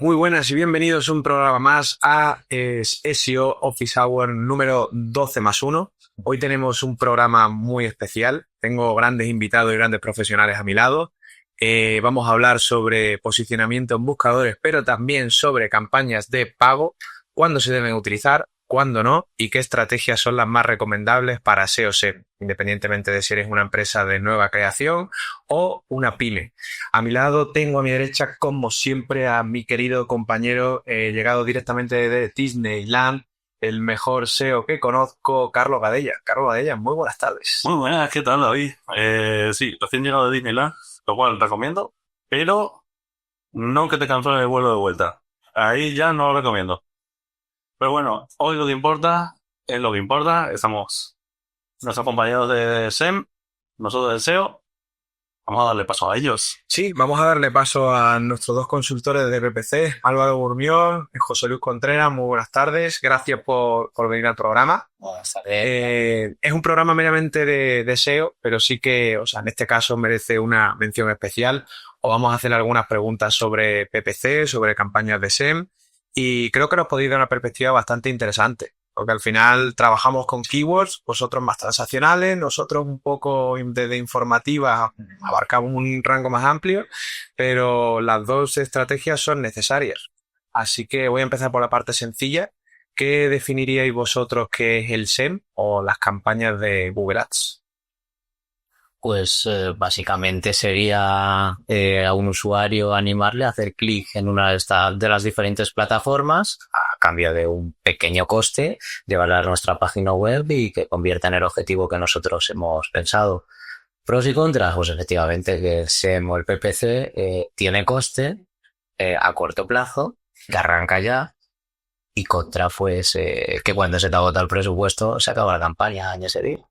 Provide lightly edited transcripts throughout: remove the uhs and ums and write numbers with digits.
Muy buenas y bienvenidos a un programa más a SEO Office Hour número 12+1. Hoy tenemos un programa muy especial. Tengo grandes invitados y grandes profesionales a mi lado. Vamos a hablar sobre posicionamiento en buscadores, pero también sobre campañas de pago, cuándo se deben utilizar, cuándo no y qué estrategias son las más recomendables para SEO-SEM, independientemente de si eres una empresa de nueva creación o una pyme. A mi lado tengo a mi derecha, como siempre, a mi querido compañero llegado directamente de Disneyland, el mejor SEO que conozco, Carlos Gadella. Carlos Gadella, muy buenas tardes. Muy buenas, ¿qué tal, David? Sí, recién llegado de Disneyland, lo cual recomiendo, pero no que te cancelen el vuelo de vuelta. Ahí ya no lo recomiendo. Pero bueno, hoy lo que importa es lo que importa. Estamos nuestros compañeros de SEM, nosotros de SEO. Vamos a darle paso a ellos. Sí, vamos a darle paso a nuestros dos consultores de PPC, Álvaro Burmiol y José Luis Contreras. Muy buenas tardes, gracias por venir al programa. Buenas tardes. Es un programa meramente de SEO, pero sí que, o sea, en este caso merece una mención especial. Os vamos a hacer algunas preguntas sobre PPC, sobre campañas de SEM, y creo que nos podéis dar una perspectiva bastante interesante, porque al final trabajamos con keywords, vosotros más transaccionales, nosotros un poco de informativa, abarcamos un rango más amplio, pero las dos estrategias son necesarias. Así que voy a empezar por la parte sencilla. ¿Qué definiríais vosotros que es el SEM o las campañas de Google Ads? Pues básicamente sería a un usuario animarle a hacer clic en una de las diferentes plataformas a cambio de un pequeño coste, llevarla a nuestra página web y que convierta en el objetivo que nosotros hemos pensado. Pros y contras, pues efectivamente que el SEM o el PPC tiene coste a corto plazo, que arranca ya, y contra pues que cuando se te agota el presupuesto se acaba la campaña en ese día.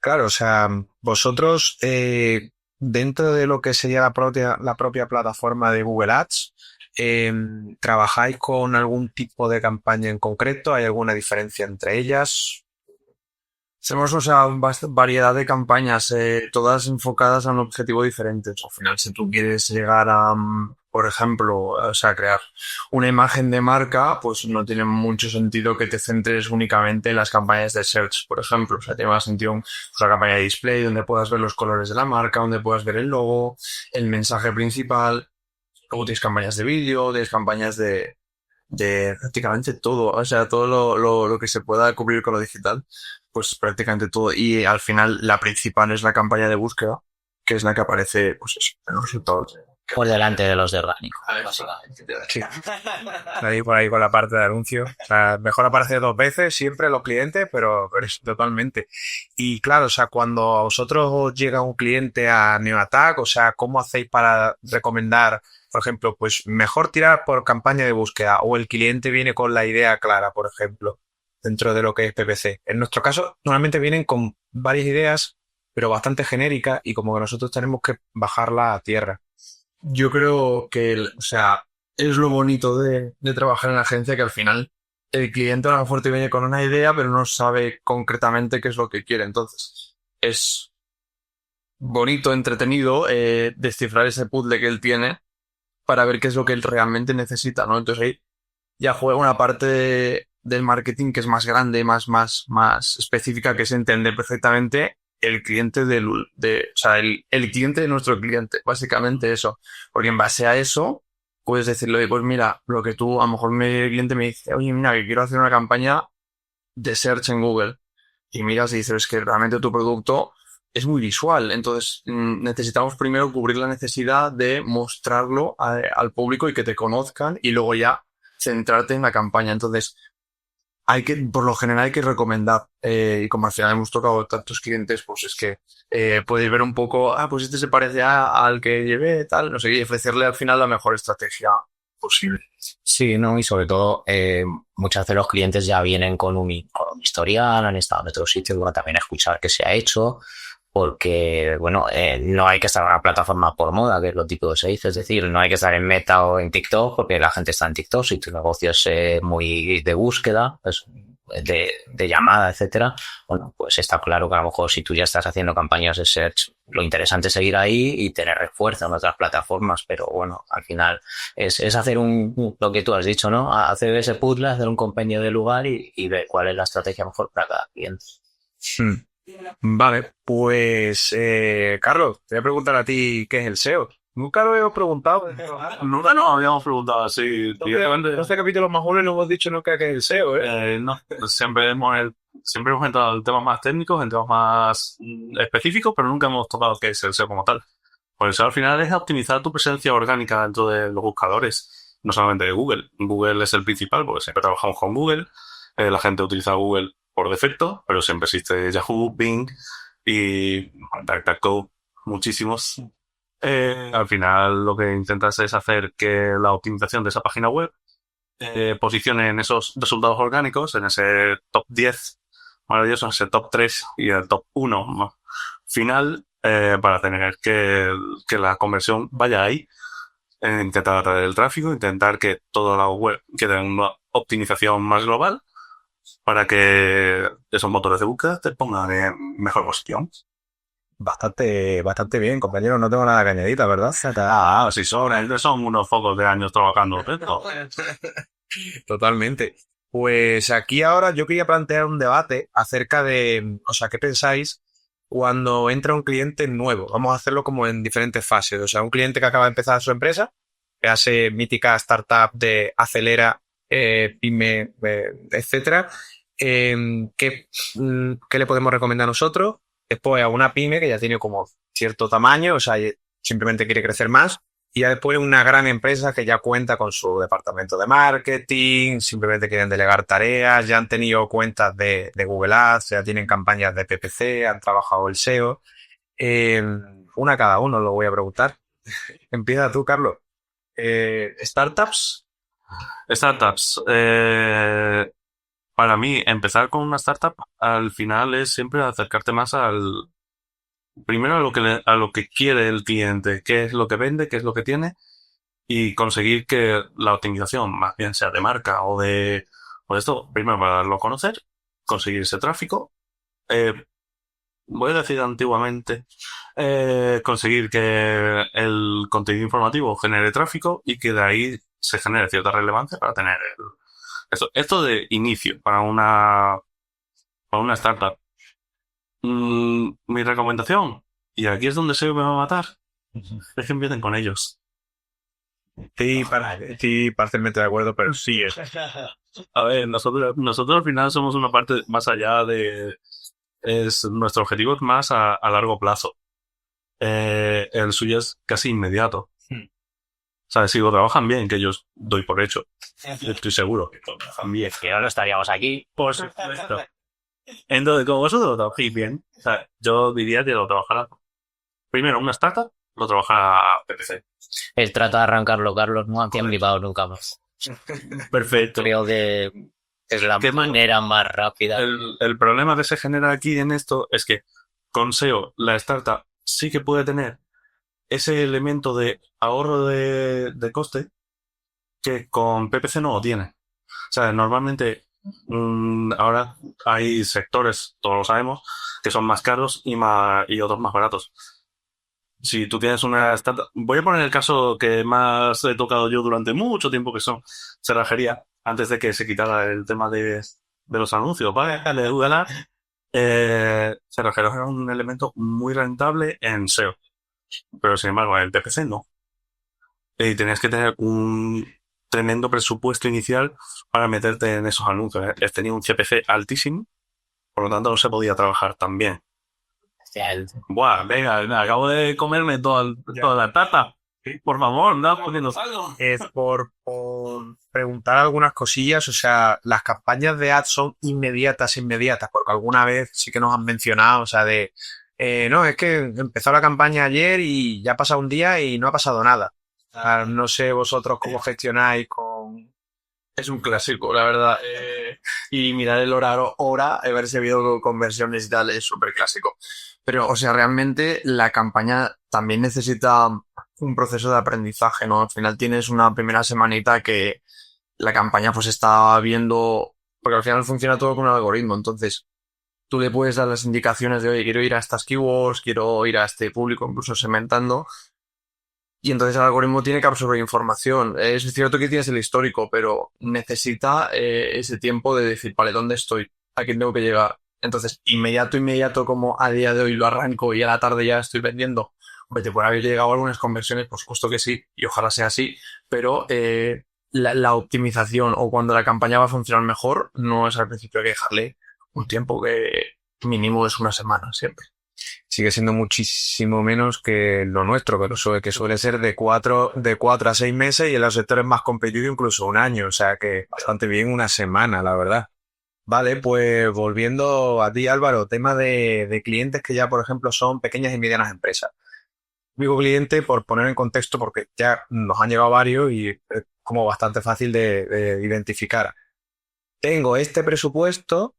Claro, o sea, vosotros dentro de lo que sería la propia plataforma de Google Ads, ¿trabajáis con algún tipo de campaña en concreto? ¿Hay alguna diferencia entre ellas? Hacemos, variedad de campañas, todas enfocadas a un objetivo diferente. Al final, si tú quieres llegar a, por ejemplo, crear una imagen de marca, pues no tiene mucho sentido que te centres únicamente en las campañas de search, por ejemplo. O sea, tiene más sentido una campaña de display donde puedas ver los colores de la marca, donde puedas ver el logo, el mensaje principal. Luego tienes campañas de vídeo, tienes campañas de prácticamente todo, o sea, todo lo que se pueda cubrir con lo digital, pues prácticamente todo. Y al final la principal es la campaña de búsqueda, que es la que aparece, pues eso, en los resultados. Por delante de los de orgánico, básicamente. Sí. Ahí por ahí con la parte de anuncio. O sea, mejor aparece 2 veces siempre los clientes, pero es totalmente. Y claro, o sea, cuando a vosotros os llega un cliente a NeoAttack, o sea, ¿cómo hacéis para recomendar, por ejemplo, pues mejor tirar por campaña de búsqueda o el cliente viene con la idea clara, por ejemplo, dentro de lo que es PPC? En nuestro caso, normalmente vienen con varias ideas, pero bastante genéricas y como que nosotros tenemos que bajarla a tierra. Yo creo que, o sea, es lo bonito de trabajar en la agencia, que al final el cliente a lo mejor te viene con una idea, pero no sabe concretamente qué es lo que quiere. Entonces, es bonito, entretenido, descifrar ese puzzle que él tiene para ver qué es lo que él realmente necesita, ¿no? Entonces ahí ya juega una parte del marketing que es más grande, más específica, que es entender perfectamente el cliente el cliente de nuestro cliente, básicamente eso. Porque en base a eso, puedes decirle, oye, pues mira, lo que tú, a lo mejor el cliente me dice, oye, mira, que quiero hacer una campaña de search en Google. Y miras y dices, es que realmente tu producto es muy visual. Entonces, necesitamos primero cubrir la necesidad de mostrarlo al público y que te conozcan y luego ya centrarte en la campaña. Entonces, por lo general hay que recomendar, y como al final hemos tocado tantos clientes, pues es que podéis ver un poco, pues este se parece al que llevé, tal, no sé, y ofrecerle al final la mejor estrategia posible. Sí, ¿no? Y sobre todo, muchas veces los clientes ya vienen con un historial, han estado en otros sitios, bueno, también escuchar qué se ha hecho, porque, bueno, no hay que estar en una plataforma por moda, que es lo típico que se dice, es decir, no hay que estar en Meta o en TikTok, porque la gente está en TikTok, si tu negocio es muy de búsqueda, pues de llamada, etcétera, bueno, pues está claro que a lo mejor si tú ya estás haciendo campañas de search, lo interesante es seguir ahí y tener refuerzo en otras plataformas, pero bueno, al final es hacer lo que tú has dicho, ¿no? Hacer ese puzzle, hacer un compendio de lugar y ver cuál es la estrategia mejor para cada cliente. Vale, pues Carlos, te voy a preguntar a ti qué es el SEO. Nunca lo hemos preguntado. Nunca nos habíamos preguntado así directamente. 12 capítulos más uno y no hemos dicho nunca qué es el SEO, ¿eh? No, siempre hemos entrado en temas más técnicos, en temas más específicos, pero nunca hemos tocado qué es el SEO como tal. Pues el SEO al final es optimizar tu presencia orgánica dentro de los buscadores, no solamente de Google. Google es el principal, porque siempre trabajamos con Google. La gente utiliza Google por defecto, pero siempre existe Yahoo, Bing y DuckDuckGo, muchísimos. Al final lo que intentas es hacer que la optimización de esa página web posicione en esos resultados orgánicos, en ese top 10 maravilloso, en ese top 3 y el top 1 final, para tener que la conversión vaya ahí. Intentar atraer el tráfico, intentar que toda la web quede en una optimización más global para que esos motores de búsqueda te pongan en mejor posición. Bastante bien, compañero. No tengo nada que añadir, la ¿verdad? Sí, son unos pocos de años trabajando. Totalmente. Pues aquí ahora yo quería plantear un debate acerca de, o sea, ¿qué pensáis cuando entra un cliente nuevo? Vamos a hacerlo como en diferentes fases. O sea, un cliente que acaba de empezar su empresa, que hace mítica startup de acelera, pyme, etcétera. ¿Qué le podemos recomendar a nosotros? Después a una pyme que ya tiene como cierto tamaño, o sea, simplemente quiere crecer más. Y ya después una gran empresa que ya cuenta con su departamento de marketing, simplemente quieren delegar tareas, ya han tenido cuentas de Google Ads, ya tienen campañas de PPC, han trabajado el SEO. Una cada uno lo voy a preguntar. Empieza tú, Carlos. ¿Startups? Startups. Para mí, empezar con una startup al final es siempre acercarte más primero a lo que quiere el cliente, qué es lo que vende, qué es lo que tiene, y conseguir que la optimización más bien sea de marca o de esto, primero para darlo a conocer, conseguir ese tráfico, voy a decir antiguamente, conseguir que el contenido informativo genere tráfico y que de ahí se genere cierta relevancia para tener esto de inicio para una startup. Mi recomendación, y aquí es donde se me va a matar, es que empiecen con ellos. Sí, parcialmente de acuerdo, pero sí es. A ver, nosotros al final somos una parte más allá nuestro objetivo es más a largo plazo. El suyo es casi inmediato. ¿Sabes? Si lo trabajan bien, que yo doy por hecho. Estoy seguro que lo trabajan bien. Si no, no estaríamos aquí. Por supuesto. Entonces, como vosotros lo trabajáis bien, o sea, yo diría que lo trabajara primero una startup, lo trabajara PPC. Él trata de arrancarlo, Carlos, no aquí en privado nunca más. Perfecto. Creo que es la manera más rápida. El problema que se genera aquí en esto es que con SEO la startup sí que puede tener ese elemento de ahorro de coste que con PPC no lo tiene. O sea, normalmente ahora hay sectores, todos lo sabemos, que son más caros y otros más baratos. Si tú tienes una startup, voy a poner el caso que más he tocado yo durante mucho tiempo, que son cerrajería, antes de que se quitara el tema de los anuncios, ¿vale? De Google Ads. Cerrajeros era un elemento muy rentable en SEO, pero sin embargo en el PPC no. Y tenías que tener un tremendo presupuesto inicial para meterte en esos anuncios. Tenía un CPC altísimo, por lo tanto no se podía trabajar tan bien. Buah, venga, acabo de comerme toda la tarta. Por favor, no poniendo algo. Es por preguntar algunas cosillas, o sea, las campañas de ads son inmediatas, porque alguna vez sí que nos han mencionado, o sea, no, es que empezó la campaña ayer y ya ha pasado un día y no ha pasado nada. O sea, no sé vosotros cómo gestionáis con... Es un clásico, la verdad. Y mirar el hora, ver si ha habido conversiones y tal, es súper clásico. Pero, o sea, realmente la campaña también necesita un proceso de aprendizaje, ¿no? Al final tienes una primera semanita que la campaña pues está viendo porque al final funciona todo con un algoritmo. Entonces, tú le puedes dar las indicaciones de, oye, quiero ir a estas keywords, quiero ir a este público, incluso segmentando. Y entonces el algoritmo tiene que absorber información. Es cierto que tienes el histórico, pero necesita ese tiempo de decir, vale, ¿dónde estoy? ¿A quién tengo que llegar? Entonces, inmediato, como a día de hoy lo arranco y a la tarde ya estoy vendiendo. Hombre, te puede haber llegado a algunas conversiones, por supuesto que sí, y ojalá sea así, pero la optimización o cuando la campaña va a funcionar mejor, no es al principio hay que dejarle un tiempo que mínimo es una semana siempre. Sigue siendo muchísimo menos que lo nuestro, que suele ser de 4 a 6 meses y en los sectores más competitivos incluso un año. O sea que bastante bien una semana, la verdad. Vale, pues volviendo a ti, Álvaro, tema de clientes que ya, por ejemplo, son pequeñas y medianas empresas. Digo cliente por poner en contexto porque ya nos han llegado varios y es como bastante fácil de identificar. Tengo este presupuesto,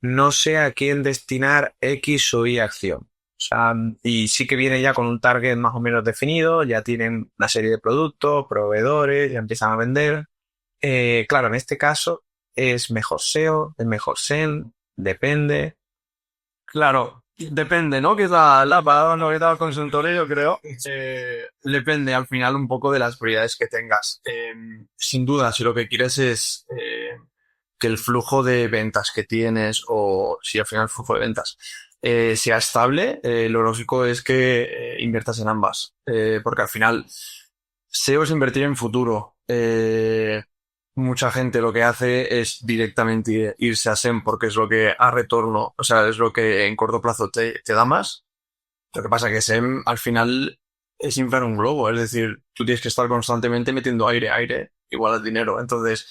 no sé a quién destinar X o Y acción. O sea, y sí que viene ya con un target más o menos definido, ya tienen una serie de productos, proveedores, ya empiezan a vender. Claro, en este caso es mejor SEO, es mejor SEM, depende. Claro, depende, ¿no? Que es la palabra no que da el consultorio, yo creo. Depende al final un poco de las prioridades que tengas. Sin duda, si lo que quieres es que el flujo de ventas que tienes o si al final el flujo de ventas sea estable, lo lógico es que inviertas en ambas. Porque al final SEO es invertir en futuro. Mucha gente lo que hace es directamente irse a SEM porque es lo que a retorno, o sea, es lo que en corto plazo te da más. Lo que pasa es que SEM al final es inflar un globo, es decir, tú tienes que estar constantemente metiendo aire, igual al dinero. Entonces,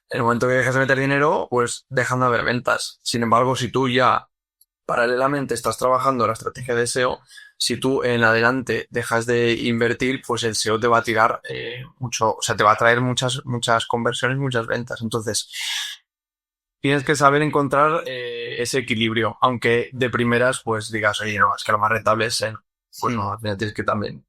en el momento que dejas de meter dinero, pues dejan de haber ventas. Sin embargo, si tú ya paralelamente estás trabajando la estrategia de SEO, si tú en adelante dejas de invertir, pues el SEO te va a tirar mucho, o sea, te va a traer muchas conversiones, muchas ventas. Entonces, tienes que saber encontrar ese equilibrio, aunque de primeras, pues digas, oye, no, es que lo más rentable es SEO. Pues no, al final tienes que también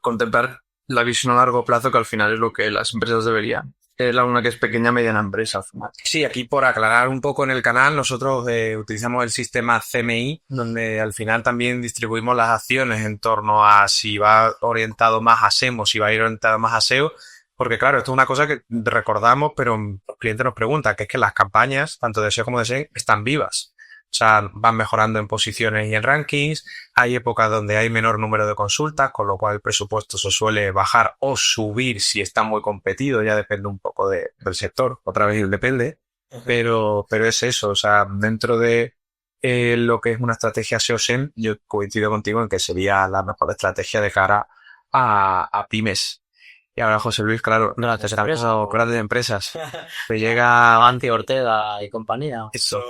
contemplar la visión a largo plazo, que al final es lo que las empresas deberían. Es la una que es pequeña, mediana empresa al final. Sí, aquí por aclarar un poco en el canal, nosotros utilizamos el sistema CMI, donde al final también distribuimos las acciones en torno a si va orientado más a SEM o si va a ir orientado más a SEO, porque claro, esto es una cosa que recordamos, pero los clientes nos preguntan, que es que las campañas, tanto de SEO como de SEM, están vivas. O sea, van mejorando en posiciones y en rankings. Hay épocas donde hay menor número de consultas, con lo cual el presupuesto se suele bajar o subir si está muy competido. Ya depende un poco del sector. Otra vez depende. Pero es eso. O sea, dentro de lo que es una estrategia SEO-SEM, yo coincido contigo en que sería la mejor estrategia de cara a pymes. Y ahora, José Luis, claro, Grandes están empresas. pasando grandes empresas. Te llega Anti Ortega y compañía. eso.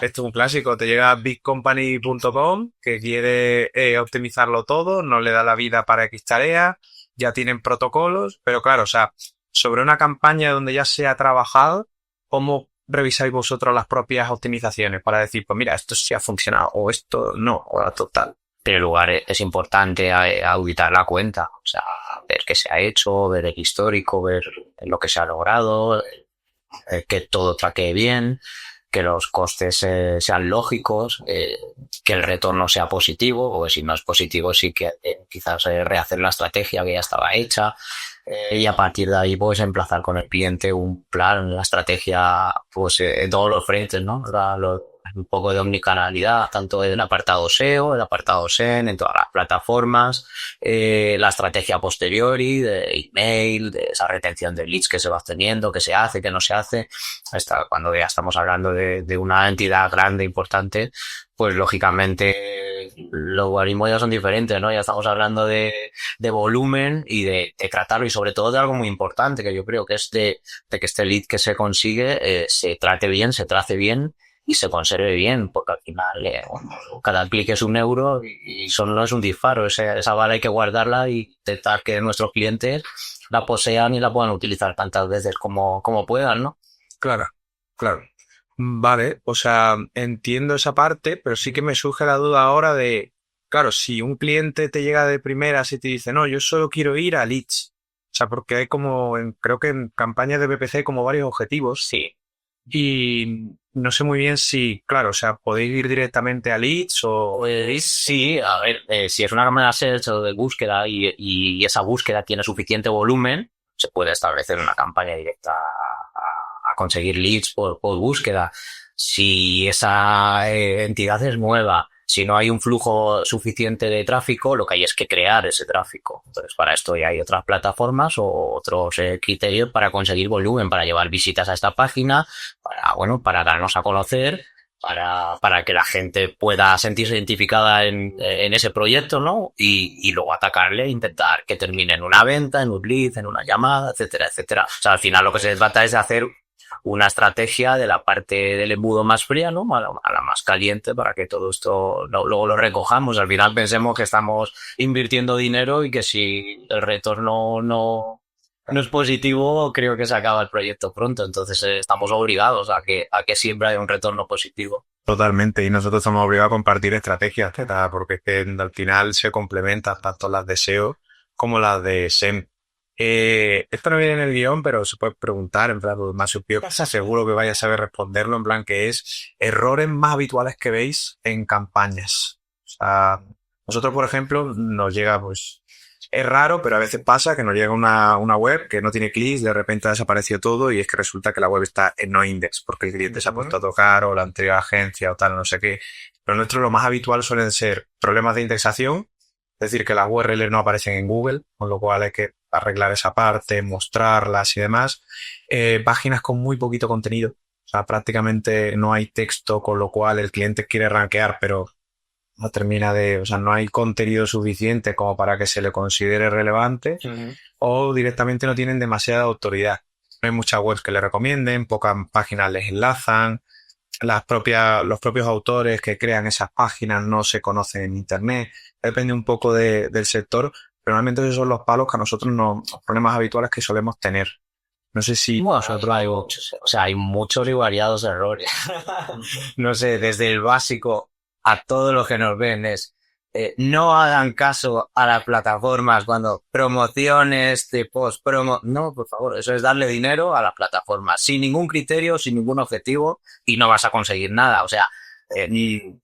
Esto es un clásico. Te llega bigcompany.com que quiere optimizarlo todo, no le da la vida para X tarea, ya tienen protocolos, pero claro, o sea, sobre una campaña donde ya se ha trabajado, ¿cómo revisáis vosotros las propias optimizaciones para decir, pues mira, esto sí ha funcionado o esto no, o total? En primer lugar, es importante auditar la cuenta, o sea, ver qué se ha hecho, ver el histórico, ver lo que se ha logrado, que todo traquee bien, que los costes sean lógicos, que el retorno sea positivo, porque si no es positivo sí que quizás rehacer la estrategia que ya estaba hecha, y a partir de ahí pues emplazar con el cliente un plan, la estrategia pues en todos los frentes, ¿no? Un poco de omnicanalidad, tanto en el apartado SEO, el apartado SEM, en todas las plataformas, la estrategia posteriori de email, de esa retención de leads que se va obteniendo, que se hace, que no se hace, hasta cuando ya estamos hablando de una entidad grande, importante, pues lógicamente los algoritmos ya son diferentes, ¿no? Ya estamos hablando de volumen y de tratarlo y sobre todo de algo muy importante que yo creo que es de que este lead que se consigue se trate bien, se trace bien y se conserve bien, porque al final cada clic es €1 y solo es un disparo. Esa bala hay que guardarla y intentar que nuestros clientes la posean y la puedan utilizar tantas veces como puedan, ¿no? Claro, claro. Vale, o sea, entiendo esa parte, pero sí que me surge la duda ahora de, claro, si un cliente te llega de primeras y te dice, no, yo solo quiero ir a leads. O sea, porque hay como, creo que en campañas de PPC hay como varios objetivos. Sí. Y no sé muy bien si, claro, o sea, podéis ir directamente a leads o... Pues sí, a ver, si es una cámara search o de búsqueda y esa búsqueda tiene suficiente volumen, se puede establecer una campaña directa a conseguir leads por búsqueda. Si esa entidad es nueva, si no hay un flujo suficiente de tráfico, lo que hay es que crear ese tráfico. Entonces, para esto ya hay otras plataformas o otros criterios para conseguir volumen, para llevar visitas a esta página, para darnos a conocer, para que la gente pueda sentirse identificada en ese proyecto, ¿no? Y luego atacarle e intentar que termine en una venta, en un lead, en una llamada, etcétera, etcétera. O sea, al final lo que se trata es de hacer una estrategia de la parte del embudo más fría, ¿no? A la más caliente para que todo esto luego lo recojamos. Al final pensemos que estamos invirtiendo dinero y que si el retorno no es positivo, creo que se acaba el proyecto pronto. Entonces estamos obligados a que siempre haya un retorno positivo. Totalmente, y nosotros estamos obligados a compartir estrategias, Teta, porque es que al final se complementan tanto las de SEO como las de SEM. Esto no viene en el guión, pero se puede preguntar, en plan, más superior, casi seguro que vaya a saber responderlo, en plan, que es errores más habituales que veis en campañas. O sea, nosotros, por ejemplo, nos llega, pues, es raro, pero a veces pasa que nos llega una web que no tiene clics, de repente ha desaparecido todo y es que resulta que la web está en no index porque el cliente se ha puesto a tocar o la anterior agencia o tal, no sé qué. Lo nuestro, lo más habitual suelen ser problemas de indexación, es decir, que las URLs no aparecen en Google, con lo cual hay que arreglar esa parte, mostrarlas y demás. Páginas con muy poquito contenido. O sea, prácticamente no hay texto, con lo cual el cliente quiere rankear, pero no termina o sea, no hay contenido suficiente como para que se le considere relevante, o directamente no tienen demasiada autoridad. No hay muchas webs que le recomienden, pocas páginas les enlazan, los propios autores que crean esas páginas no se conocen en internet. Depende un poco del sector, pero normalmente esos son los palos que a nosotros los problemas habituales que solemos tener. No sé si... Nosotros hay muchos, o sea, hay muchos y variados errores. No sé, desde el básico a todos los que nos ven es no hagan caso a las plataformas cuando promociones de post-promo. No, por favor, eso es darle dinero a las plataformas sin ningún criterio, sin ningún objetivo y no vas a conseguir nada. O sea,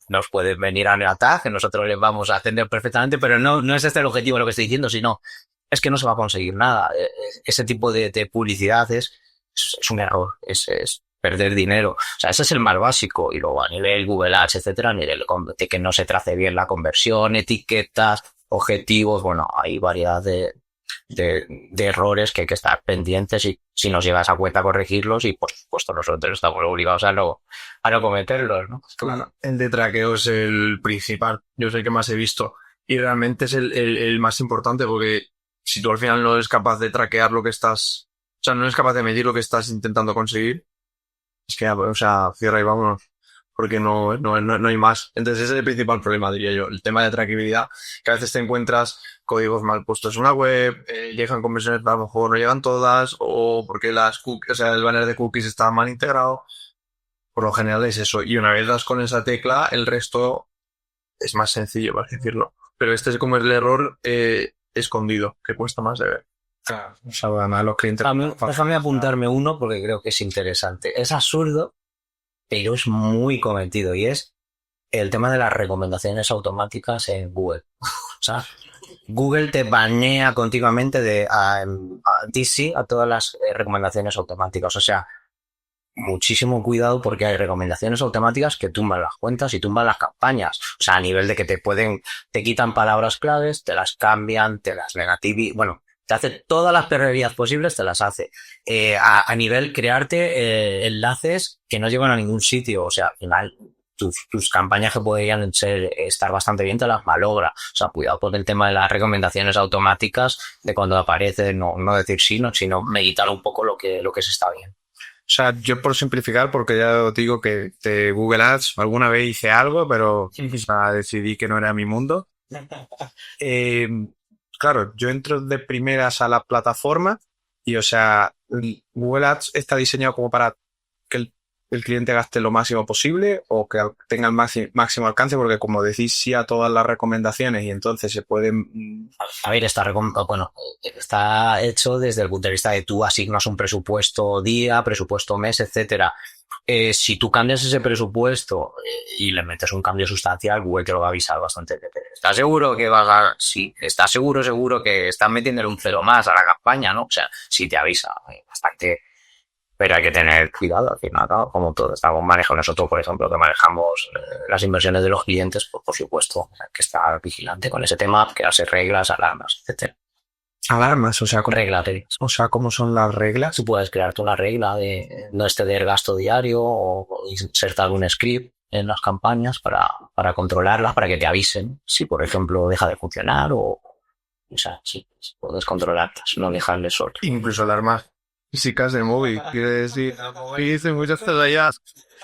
nos pueden venir a atacar, que nosotros les vamos a atender perfectamente, pero no es este el objetivo de lo que estoy diciendo, sino es que no se va a conseguir nada. Ese tipo de publicidad es un error, es perder dinero. O sea, ese es el más básico. Y luego a nivel Google Ads, etcétera, a nivel de que no se trace bien la conversión, etiquetas, objetivos, bueno, hay variedad de errores que hay que estar pendientes y si nos llegas a cuenta corregirlos y por supuesto nosotros estamos obligados a no cometerlos, ¿no? Claro, el de traqueo es el principal. Yo es el que más he visto. Y realmente es el más importante porque si tú al final no eres capaz de traquear lo que estás... O sea, no eres capaz de medir lo que estás intentando conseguir, es que, o sea, cierra y vámonos. Porque no hay más. Entonces ese es el principal problema, diría yo. El tema de traquabilidad, que a veces te encuentras códigos mal puestos en una web, llegan conversiones, a lo mejor no llegan todas, o porque las cookies, o sea, el banner de cookies está mal integrado. Por lo general es eso. Y una vez das con esa tecla, el resto es más sencillo, por así decirlo. Pero este es como el error escondido, que cuesta más de ver. Claro, o sea, además los clientes... Déjame apuntarme uno porque creo que es interesante. Es absurdo, pero es muy cometido y es el tema de las recomendaciones automáticas en Google. O sea, Google te banea continuamente a todas las recomendaciones automáticas. O sea, muchísimo cuidado porque hay recomendaciones automáticas que tumban las cuentas y tumban las campañas. O sea, a nivel de que te quitan palabras claves, te las cambian, te las negativan, bueno, te hace todas las perrerías posibles, te las hace. A nivel crearte enlaces que no llevan a ningún sitio. O sea, al final tus campañas que podrían estar bastante bien te las malogra. O sea, cuidado con el tema de las recomendaciones automáticas, de cuando aparece no decir sí, sino meditar un poco lo que se está bien. O sea, yo por simplificar, porque ya os digo que de Google Ads alguna vez hice algo, pero o sea, decidí que no era mi mundo. Claro, yo entro de primeras a la plataforma y, o sea, Google Ads está diseñado como para que el cliente gaste lo máximo posible o que tenga el máximo alcance, porque como decís sí a todas las recomendaciones y entonces se pueden... A ver, está hecho desde el punto de vista de tú asignas un presupuesto día, presupuesto mes, etcétera. Si tú cambias ese presupuesto y le metes un cambio sustancial, Google te lo va a avisar bastante. ¿Estás seguro que vas a...? Sí, estás seguro que estás metiéndole un cero más a la campaña, ¿no? O sea, sí te avisa bastante, pero hay que tener cuidado al final, ¿no? Como todo estamos manejando nosotros, por ejemplo, que manejamos las inversiones de los clientes, pues por supuesto, hay que estar vigilante con ese tema, que hace reglas, alarmas, etcétera. Alarmas, o sea, Reglas. ¿cómo son las reglas? Tú puedes crearte una regla de no exceder gasto diario o insertar un script en las campañas para controlarlas, para que te avisen si, por ejemplo, deja de funcionar o sea, sí, puedes controlarlas, no dejarles solo. Incluso alarmas físicas del móvil, quiere decir. Y dicen muchas cosas ya.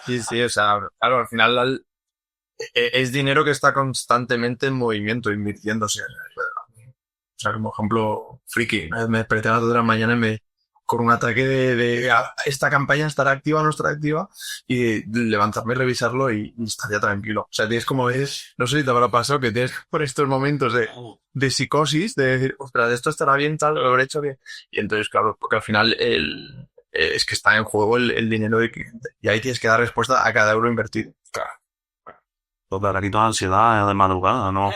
Sí, sí, o sea, claro, al final es dinero que está constantemente en movimiento, invirtiéndose. O sea, como ejemplo, friki. Una vez me desperté a las 2 de la mañana con un ataque de esta campaña estará activa o no estará activa, y levantarme y revisarlo y estaría tranquilo. O sea, tienes como no sé si te habrá pasado que tienes por estos momentos de psicosis, de decir, ostras, esto estará bien, tal, lo habré hecho bien. Y entonces, claro, porque al final es que está en juego el dinero del cliente. Y ahí tienes que dar respuesta a cada euro invertido. Claro. Total, aquí toda ansiedad de madrugada, ¿no?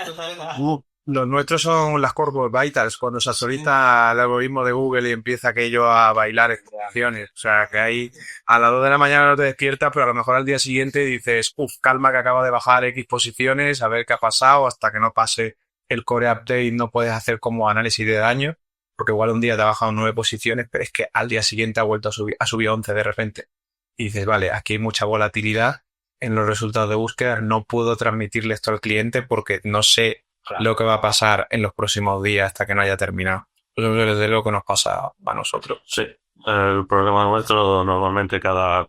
Los nuestros son las Corporate Vitals, cuando se actualiza el algoritmo de Google y empieza aquello a bailar acciones. O sea, que ahí a las 2 de la mañana no te despiertas, pero a lo mejor al día siguiente dices, calma que acaba de bajar X posiciones, a ver qué ha pasado, hasta que no pase el core update no puedes hacer como análisis de daño, porque igual un día te ha bajado 9 posiciones, pero es que al día siguiente ha vuelto a subir 11 de repente. Y dices, vale, aquí hay mucha volatilidad en los resultados de búsqueda, no puedo transmitirle esto al cliente porque no sé lo que va a pasar en los próximos días hasta que no haya terminado. Eso es de lo que nos pasa a nosotros. Sí, el programa nuestro normalmente cada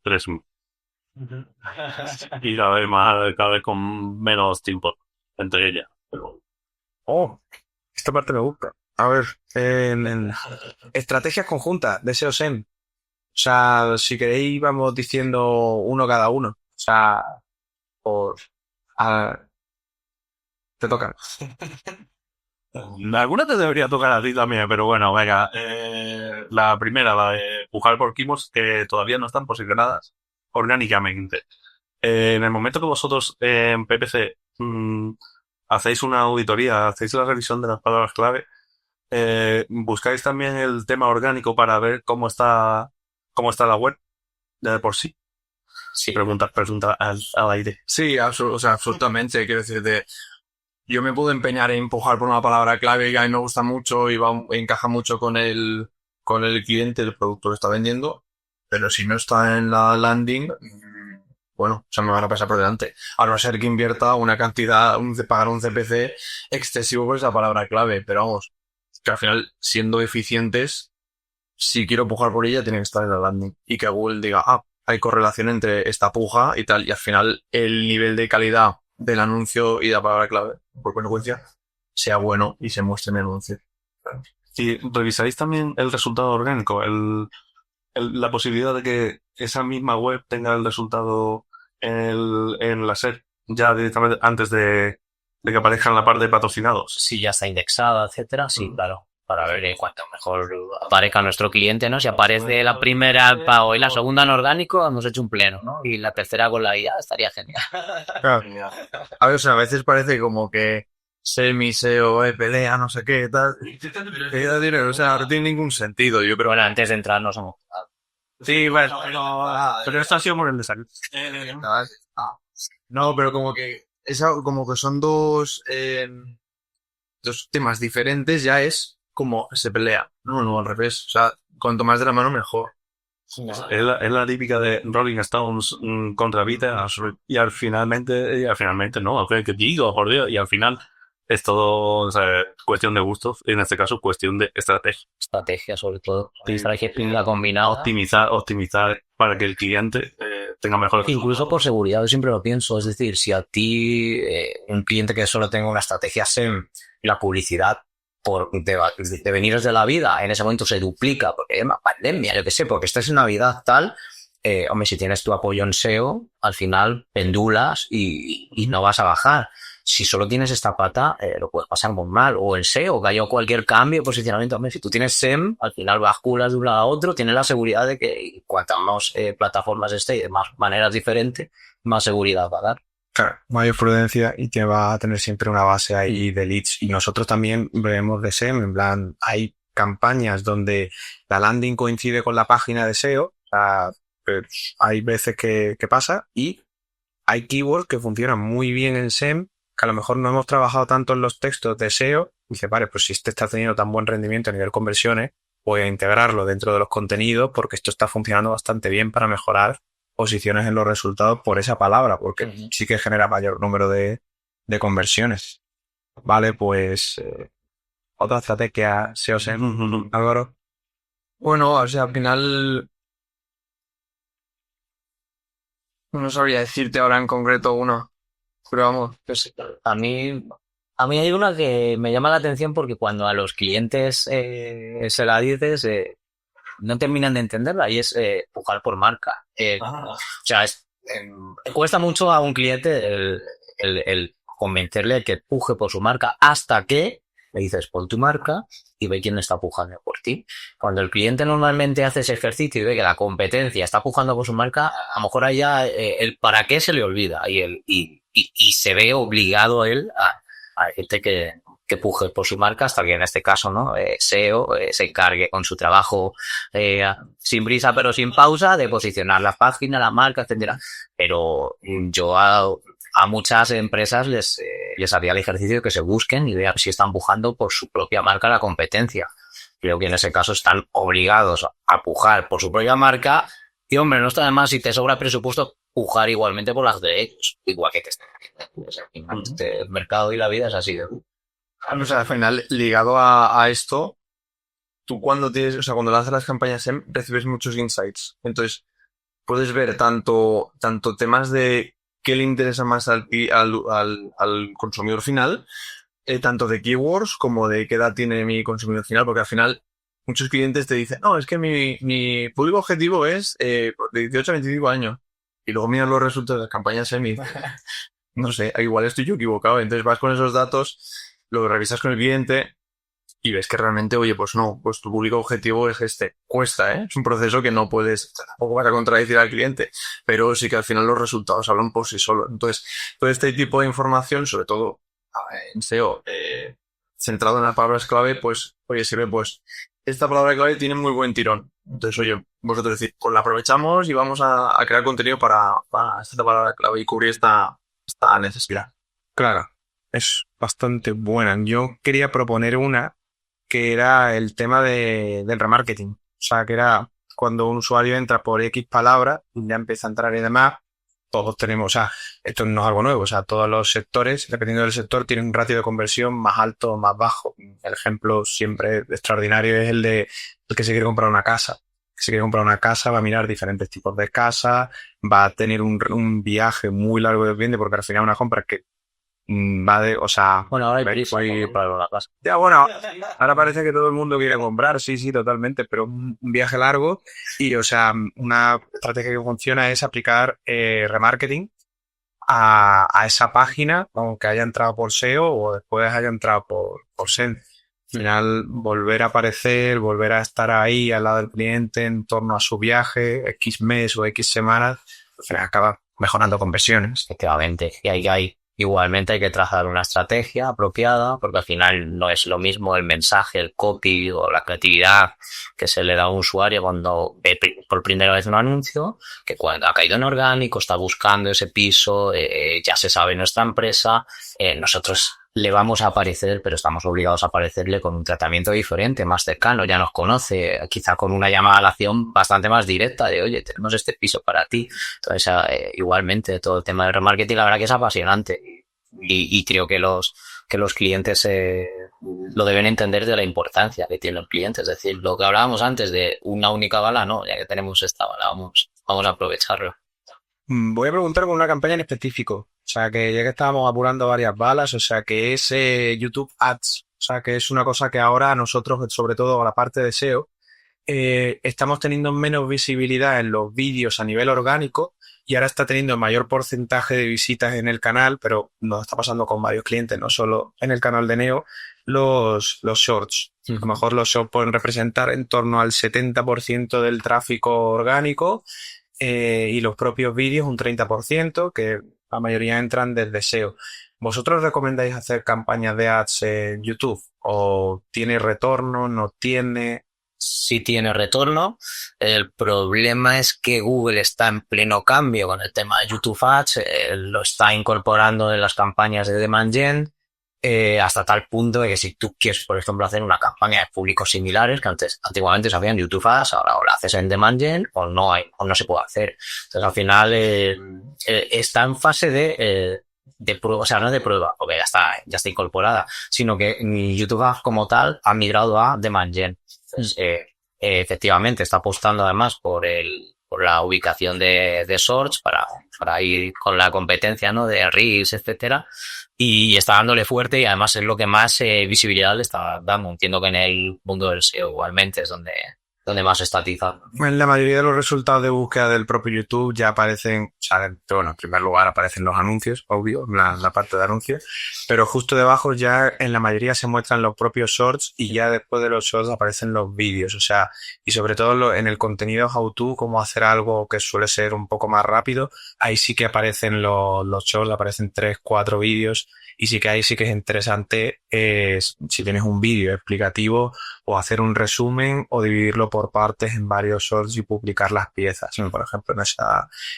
3 y cada vez con menos tiempo entre ellas. Oh, esta parte me gusta. A ver, en estrategias conjuntas de SEO-SEM. O sea, si queréis vamos diciendo uno cada uno. O sea, te toca. Alguna te debería tocar a ti también, pero bueno, venga. La primera, la de pujar por keywords que todavía no están posicionadas orgánicamente. En el momento que vosotros en PPC hacéis una auditoría, hacéis la revisión de las palabras clave, buscáis también el tema orgánico para ver cómo está la web de por sí. Sí. Pregunta al aire. Sí, o sea, absolutamente. Quiero decir, yo me puedo empeñar en empujar por una palabra clave que a mí me gusta mucho y encaja mucho con el cliente, el producto que está vendiendo, pero si no está en la landing, bueno, o sea, me van a pasar por delante. A no ser que invierta una cantidad, pagar un CPC excesivo por esa palabra clave, pero vamos, que al final, siendo eficientes, si quiero pujar por ella, tiene que estar en la landing. Y que Google diga, hay correlación entre esta puja y tal, y al final el nivel de calidad del anuncio y de la palabra clave, por consecuencia, sea bueno y se muestre en el anuncio. Y revisáis también el resultado orgánico, la posibilidad de que esa misma web tenga el resultado en la SER ya directamente antes de que aparezca en la parte de patrocinados. Si ya está indexada, etcétera, sí, claro. Para ver cuánto mejor aparezca nuestro cliente, ¿no? Si aparece la primera en pago y la segunda en orgánico, hemos hecho un pleno, ¿no? Y la tercera con la IA estaría genial. Claro. A ver, o sea, a veces parece como que SEO, pelea, no sé qué, tal. Que da dinero, o sea, no tiene ningún sentido, yo Pero creo. bueno, antes de entrar nos hemos... Sí, bueno, Pero esto ha sido por el de salud. no, pero como que son dos temas diferentes, ya es como se pelea. No, al revés. O sea, cuanto más de la mano, mejor. Es la típica de Rolling Stones contra Beatles y al finalmente no, ok, que digo, por Dios, y al final es todo, o sea, cuestión de gustos, en este caso cuestión de estrategia. Estrategia, sobre todo. Estrategia combinada. Optimizar para que el cliente tenga mejores Incluso por seguridad, yo siempre lo pienso. Es decir, si a ti, un cliente que solo tenga una estrategia SEM y la publicidad de veniros de la vida, en ese momento se duplica, porque hay una pandemia, yo qué sé, porque estás en Navidad tal, hombre, si tienes tu apoyo en SEO, al final pendulas y no vas a bajar. si solo tienes esta pata, lo puedes pasar muy mal. O el SEO, que haya cualquier cambio de posicionamiento. Hombre, si tú tienes SEM, al final basculas de un lado a otro, tienes la seguridad de que cuantas más plataformas esté y de más maneras diferentes, más seguridad va a dar. Claro, mayor prudencia y te va a tener siempre una base ahí de leads. Y nosotros también vemos de SEM, en plan, hay campañas donde la landing coincide con la página de SEO, o sea, pues, hay veces que pasa, y hay keywords que funcionan muy bien en SEM, que a lo mejor no hemos trabajado tanto en los textos de SEO, y dice, vale, pues si este está teniendo tan buen rendimiento a nivel conversiones, voy a integrarlo dentro de los contenidos porque esto está funcionando bastante bien para mejorar posiciones en los resultados por esa palabra, porque sí que genera mayor número de conversiones. Vale, pues otra estrategia SEO-SEM, Álvaro. Bueno, o sea, al final no sabría decirte ahora en concreto una, pero vamos, pues, A mí hay una que me llama la atención porque cuando a los clientes se la dices, no terminan de entenderla y es pujar por marca. O sea, cuesta mucho a un cliente el convencerle de que puje por su marca hasta que le dices pon tu marca y ve quién está pujando por ti. Cuando el cliente normalmente hace ese ejercicio y ve que la competencia está pujando por su marca, a lo mejor allá el para qué se le olvida y se ve obligado él a gente que puje por su marca hasta que en este caso, ¿no? SEO se encargue con su trabajo sin brisa pero sin pausa de posicionar la página, la marca, etcétera. Pero yo a muchas empresas les haría el ejercicio de que se busquen y vean si están pujando por su propia marca la competencia. Creo que en ese caso están obligados a pujar por su propia marca y, hombre, no está de más si te sobra presupuesto pujar igualmente por las de ellos, igual que te estén haciendo. El mercado y la vida es así de... o sea, al final, ligado a esto, tú cuando tienes, o sea, cuando lanzas las campañas SEM, recibes muchos insights. Entonces, puedes ver tanto temas de qué le interesa más al consumidor final, tanto de keywords como de qué edad tiene mi consumidor final, porque al final muchos clientes te dicen, no, es que mi público objetivo es de 18 a 25 años. Y luego miras los resultados de las campañas SEM y dices, no sé, igual estoy yo equivocado. Entonces vas con esos datos, lo revisas con el cliente y ves que realmente, oye, pues no, pues tu público objetivo es este. Cuesta, ¿eh? Es un proceso que no puedes, tampoco vas a contradecir al cliente, pero sí que al final los resultados hablan por sí solos. Entonces, todo este tipo de información, sobre todo en SEO, centrado en las palabras clave, pues, oye, sirve, pues, esta palabra clave tiene muy buen tirón. Entonces, oye, vosotros decís, pues la aprovechamos y vamos a crear contenido para esta palabra clave y cubrir esta necesidad. Claro, es bastante buena. Yo quería proponer una que era el tema del remarketing. O sea, que era cuando un usuario entra por X palabra y ya empieza a entrar y demás, todos tenemos, o sea, esto no es algo nuevo, o sea, todos los sectores, dependiendo del sector, tienen un ratio de conversión más alto o más bajo. El ejemplo siempre extraordinario es el de el que se quiere comprar una casa. Si quiere comprar una casa, va a mirar diferentes tipos de casas, va a tener un viaje muy largo de cliente, porque al final una compra que va de, o sea... Bueno, ahora hay prisa para la casa. Ya, bueno, ahora parece que todo el mundo quiere comprar, sí, totalmente, pero un viaje largo y, o sea, una estrategia que funciona es aplicar remarketing a esa página, aunque haya entrado por SEO o después haya entrado por SEM. Al final, volver a aparecer, volver a estar ahí al lado del cliente en torno a su viaje, X mes o X semanas, al final acaba mejorando conversiones. Efectivamente, y igualmente hay que trazar una estrategia apropiada, porque al final no es lo mismo el mensaje, el copy o la creatividad que se le da a un usuario cuando ve por primera vez un anuncio, que cuando ha caído en orgánico, está buscando ese piso, ya se sabe nuestra empresa, nosotros le vamos a aparecer, pero estamos obligados a aparecerle con un tratamiento diferente, más cercano, ya nos conoce, quizá con una llamada a la acción bastante más directa de, oye, tenemos este piso para ti. Entonces, igualmente, todo el tema del remarketing, la verdad que es apasionante y creo que los clientes lo deben entender de la importancia que tiene el cliente. Es decir, lo que hablábamos antes de una única bala, no, ya que tenemos esta bala, vamos a aprovecharlo. Voy a preguntar con una campaña en específico. O sea, que ya que estábamos apurando varias balas, o sea, que es YouTube Ads. O sea, que es una cosa que ahora nosotros, sobre todo a la parte de SEO, estamos teniendo menos visibilidad en los vídeos a nivel orgánico, y ahora está teniendo mayor porcentaje de visitas en el canal, pero nos está pasando con varios clientes, no solo en el canal de Neo, los shorts. A lo mejor los shorts pueden representar en torno al 70% del tráfico orgánico y los propios vídeos un 30%, que la mayoría entran desde SEO. ¿Vosotros recomendáis hacer campañas de ads en YouTube? ¿O tiene retorno? ¿No tiene? Sí tiene retorno. El problema es que Google está en pleno cambio con el tema de YouTube Ads, lo está incorporando en las campañas de Demand Gen, hasta tal punto de que si tú quieres, por ejemplo, hacer una campaña de públicos similares, que antiguamente se hacían YouTube Ads, ahora o la haces en Demand Gen o no se puede hacer. Entonces, al final, está en fase de prueba, o sea, no de prueba, porque ya está incorporada, sino que YouTube Ads como tal ha migrado a Demand Gen. Entonces, efectivamente, está apostando además por la ubicación de Shorts para ir con la competencia, ¿no? De Reels, etcétera. Y está dándole fuerte y además es lo que más visibilidad le está dando. Entiendo que en el mundo del SEO igualmente es donde más se estatiza. En la mayoría de los resultados de búsqueda del propio YouTube ya aparecen, o sea, bueno, en primer lugar aparecen los anuncios, obvio, la parte de anuncios, pero justo debajo ya en la mayoría se muestran los propios shorts y ya después de los shorts aparecen los vídeos, o sea, y sobre todo en el contenido how to, cómo hacer algo que suele ser un poco más rápido, ahí sí que aparecen los shorts, aparecen 3, 4 vídeos y sí que ahí sí que es interesante si tienes un vídeo explicativo o hacer un resumen o dividirlo por partes en varios shorts y publicar las piezas. Por ejemplo,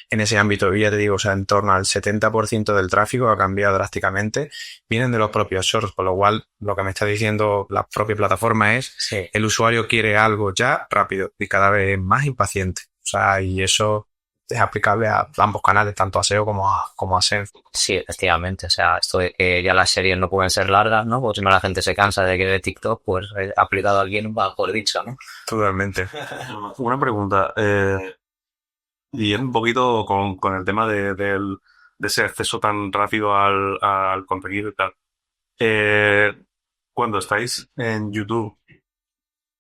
en ese ámbito, ya te digo, o sea, en torno al 70% del tráfico ha cambiado drásticamente, vienen de los propios shorts, con lo cual lo que me está diciendo la propia plataforma es Sí. el usuario quiere algo ya rápido y cada vez más impaciente. O sea, y eso es aplicable a ambos canales, tanto a SEO como a SEM. Sí, efectivamente. O sea, esto de que ya las series no pueden ser largas, ¿no? Porque si no la gente se cansa de que ve TikTok, pues aplicado a alguien, mejor dicho, ¿no? Totalmente. Una pregunta, y un poquito con el tema de ese acceso tan rápido al contenido y tal. Cuando estáis en YouTube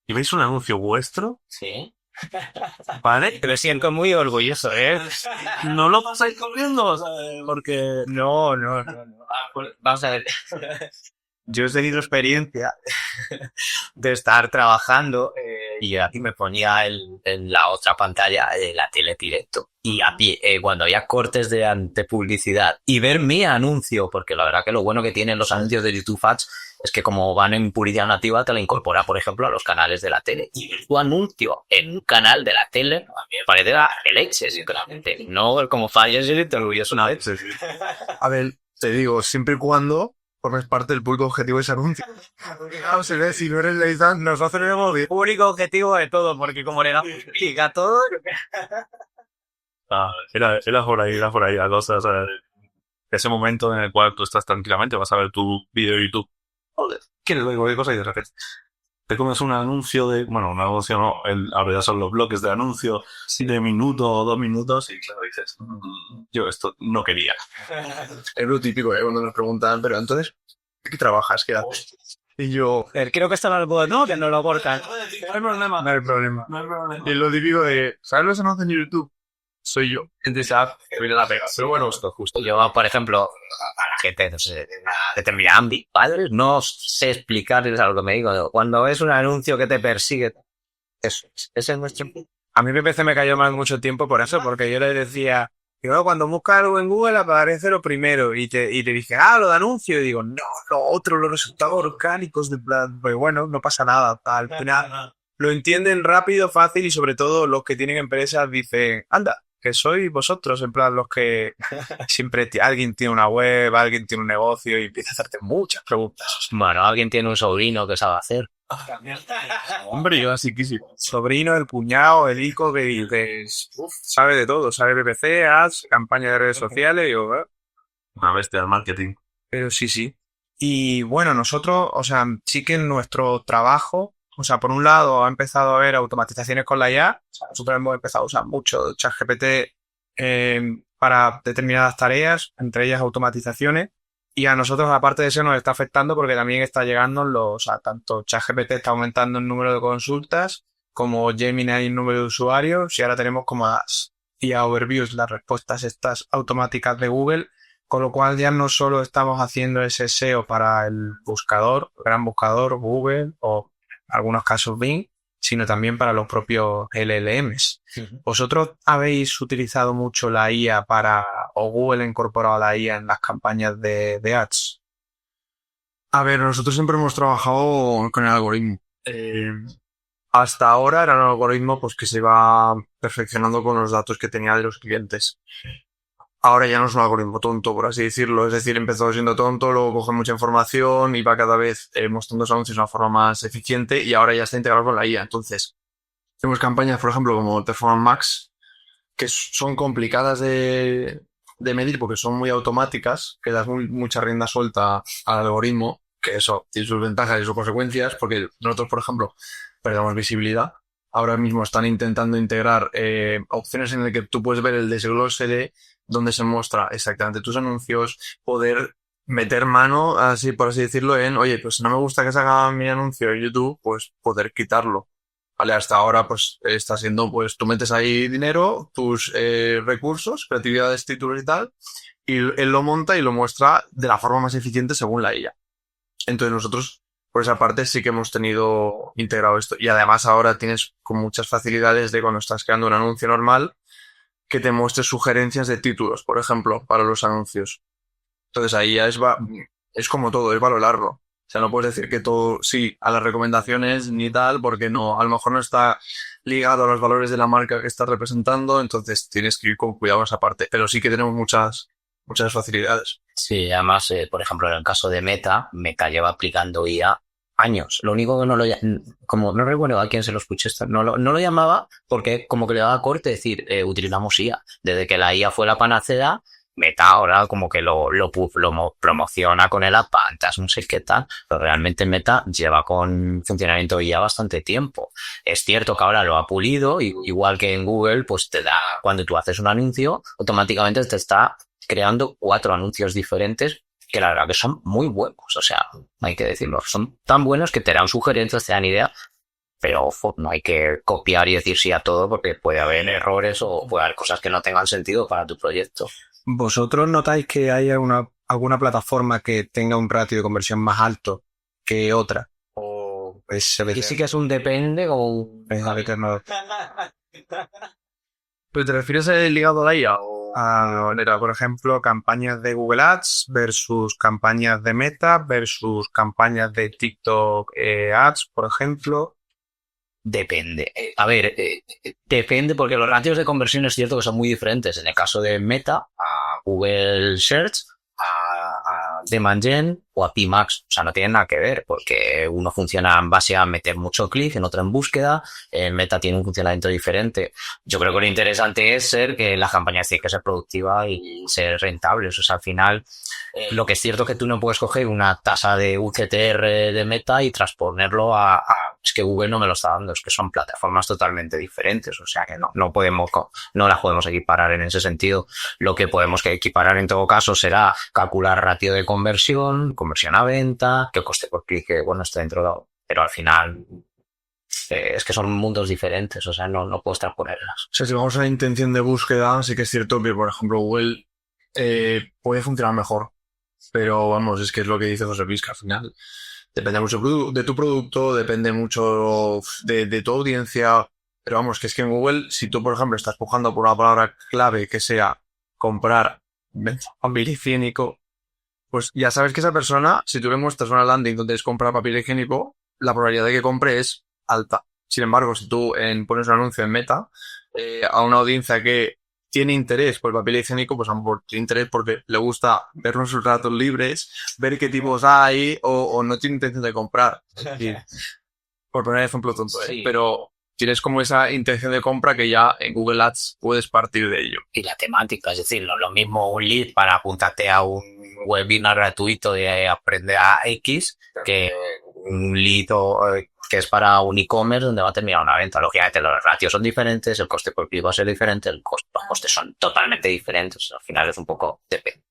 y veis un anuncio vuestro, Sí. ¿vale? Me siento muy orgulloso, ¿eh? ¿No lo pasáis corriendo? O sea, porque... No. Vamos a ver. Yo he tenido experiencia de estar trabajando y aquí me ponía en la otra pantalla de la tele directo y a pie, cuando había cortes de antepublicidad y ver mi anuncio, porque la verdad que lo bueno que tienen los anuncios de YouTube Ads es que como van en publicidad nativa te la incorpora, por ejemplo, a los canales de la tele. Y ver tu anuncio en un canal de la tele, a mí me parece la leche, sinceramente. No como fallas y te orgulloso una vez. A ver, te digo, siempre y cuando formes parte del público objetivo de ese anuncio. Claro, si no eres Leizan, nos hacemos bien. Público objetivo de todo, porque como le damos clic a todo... Era por ahí la cosa, o sea, ese momento en el cual tú estás tranquilamente, vas a ver tu vídeo de YouTube, joder, ¿quieres ver cualquier cosa? Y de repente te comes un anuncio un anuncio no, ahora ya son los bloques de anuncio de minuto o 2 minutos y claro, dices, yo esto no quería. Es lo típico, cuando nos preguntan, pero entonces, ¿qué trabajas? ¿Qué haces? Y yo, Creo que esto no lo puedo, no, que no lo cortan. No hay problema. no hay problema. No hay problema. Y lo típico de, ¿sabes los anuncios en YouTube? Soy yo. Entonces, que viene la pega. Pero bueno, esto justo. Yo, por ejemplo, a la gente, no sé, de una determinada ámbito, padres, no sé explicarles a lo que me digo. Cuando ves un anuncio que te persigue, eso, ese es nuestro... A mí PPC me cayó mal mucho tiempo por eso, porque yo le decía, digo, cuando buscas algo en Google aparece lo primero, y te dije, lo de anuncio, y digo, no, lo otro, los resultados orgánicos de plan, pues bueno, no pasa nada, al final lo entienden rápido, fácil, y sobre todo los que tienen empresas dicen, anda, que sois vosotros, en plan los que siempre alguien tiene una web, alguien tiene un negocio y empieza a hacerte muchas preguntas. Bueno, alguien tiene un sobrino que sabe hacer. Hombre, yo así quisiera. Sobrino, el cuñado, el hijo que dices, sabe de todo, sabe PPC, ads, campaña de redes sociales, digo, Una bestia del marketing. pero sí. Y bueno, nosotros, o sea, sí que en nuestro trabajo, o sea, por un lado ha empezado a haber automatizaciones con la IA, o sea, nosotros hemos empezado a usar mucho ChatGPT para determinadas tareas, entre ellas automatizaciones, y a nosotros aparte de eso nos está afectando porque también está llegando o sea, tanto ChatGPT está aumentando el número de consultas como Gemini el número de usuarios y ahora tenemos como y a overviews las respuestas estas automáticas de Google, con lo cual ya no solo estamos haciendo ese SEO para el buscador, gran buscador, Google o en algunos casos Bing, sino también para los propios LLMs. ¿Vosotros habéis utilizado mucho la IA o Google ha incorporado la IA en las campañas de ads? A ver, nosotros siempre hemos trabajado con el algoritmo. Hasta ahora era un algoritmo pues que se iba perfeccionando con los datos que tenía de los clientes. Ahora ya no es un algoritmo tonto, por así decirlo. Es decir, empezó siendo tonto, luego coge mucha información y va cada vez mostrando los anuncios de una forma más eficiente y ahora ya está integrado con la IA. Entonces, tenemos campañas, por ejemplo, como Performance Max, que son complicadas de medir porque son muy automáticas, que das mucha rienda suelta al algoritmo, que eso tiene sus ventajas y sus consecuencias, porque nosotros, por ejemplo, perdemos visibilidad. Ahora mismo están intentando integrar opciones en las que tú puedes ver el desglose de donde se muestra exactamente tus anuncios, poder meter mano, así por así decirlo, en, oye, pues no me gusta que se haga mi anuncio en YouTube, pues poder quitarlo. Vale, hasta ahora pues está siendo, pues tú metes ahí dinero, tus recursos, creatividades, títulos y tal, y él lo monta y lo muestra de la forma más eficiente según la IA. Entonces nosotros, por esa parte, sí que hemos tenido integrado esto. Y además ahora tienes con muchas facilidades de cuando estás creando un anuncio normal, que te muestre sugerencias de títulos, por ejemplo, para los anuncios. Entonces ahí ya es como todo, es valorarlo. O sea, no puedes decir que todo sí a las recomendaciones ni tal, porque no, a lo mejor no está ligado a los valores de la marca que estás representando, entonces tienes que ir con cuidado en esa parte. Pero sí que tenemos muchas facilidades. Sí, además, por ejemplo, en el caso de Meta lleva aplicando IA años. Lo único que no lo como no recuerdo a quién se lo escuché, no lo llamaba porque como que le daba corte decir, utilizamos IA. Desde que la IA fue la panacea, Meta ahora como que lo promociona con el Advantage, no sé qué tal, pero realmente Meta lleva con funcionamiento IA bastante tiempo. Es cierto que ahora lo ha pulido, igual que en Google, pues te da, cuando tú haces un anuncio, automáticamente te está creando 4 anuncios diferentes que la verdad que son muy buenos, o sea, hay que decirlo, son tan buenos que te dan sugerencias, te dan ideas, pero no hay que copiar y decir sí a todo porque puede haber errores o puede haber cosas que no tengan sentido para tu proyecto. ¿Vosotros notáis que hay alguna plataforma que tenga un ratio de conversión más alto que otra? ¿O es Y sí que es un depende o un... ¿Pero te refieres a ligado a la IA o...? Por ejemplo, campañas de Google Ads versus campañas de Meta versus campañas de TikTok Ads, por ejemplo. Depende. A ver, depende porque los ratios de conversión es cierto que son muy diferentes. En el caso de Meta, a Google Search, a Demand Gen o a PMax. O sea, no tienen nada que ver porque uno funciona en base a meter mucho clic, en otro en búsqueda. El Meta tiene un funcionamiento diferente. Yo creo que lo interesante es ser que las campañas tienen que ser productivas y ser rentables. O sea, al final, lo que es cierto es que tú no puedes coger una tasa de UCTR de Meta y transponerlo es que Google no me lo está dando, es que son plataformas totalmente diferentes, o sea que no las podemos equiparar en ese sentido. Lo que podemos equiparar en todo caso será calcular ratio de conversión a venta, que coste por clic, que bueno, está dentro de, pero al final es que son mundos diferentes, o sea, no puedo transponerlas. O sea, si vamos a la intención de búsqueda, sí que es cierto que, por ejemplo, Google puede funcionar mejor, pero vamos, es que es lo que dice José Luis, que al final depende mucho de tu producto, depende mucho de tu audiencia, pero vamos, que es que en Google, si tú, por ejemplo, estás buscando por una palabra clave que sea comprar papel higiénico, pues ya sabes que esa persona, si tú le muestras una landing donde es comprar papel higiénico, la probabilidad de que compre es alta. Sin embargo, si tú pones un anuncio en Meta a una audiencia que tiene interés por el papel higiénico, pues a lo mejor tiene interés porque le gusta ver los ratos libres, ver qué tipos hay o no tiene intención de comprar. Y, por poner un ejemplo tonto, Sí. Pero tienes como esa intención de compra que ya en Google Ads puedes partir de ello. Y la temática, es decir, lo mismo un lead para apuntarte a un webinar gratuito de aprender a X que un lead que es para un e-commerce donde va a terminar una venta. Lógicamente los ratios son diferentes, el coste por clic va a ser diferente, los costes son totalmente diferentes. Al final es un poco depende.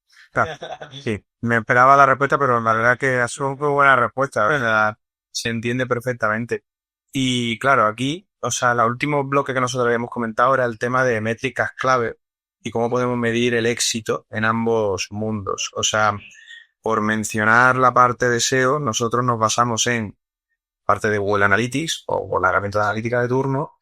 Sí, me esperaba la respuesta, pero la verdad que es una muy buena respuesta, ¿verdad? Se entiende perfectamente. Y claro, aquí o sea, el último bloque que nosotros habíamos comentado era el tema de métricas clave y cómo podemos medir el éxito en ambos mundos. O sea, por mencionar la parte de SEO, nosotros nos basamos en parte de Google Analytics o la herramienta de analítica de turno,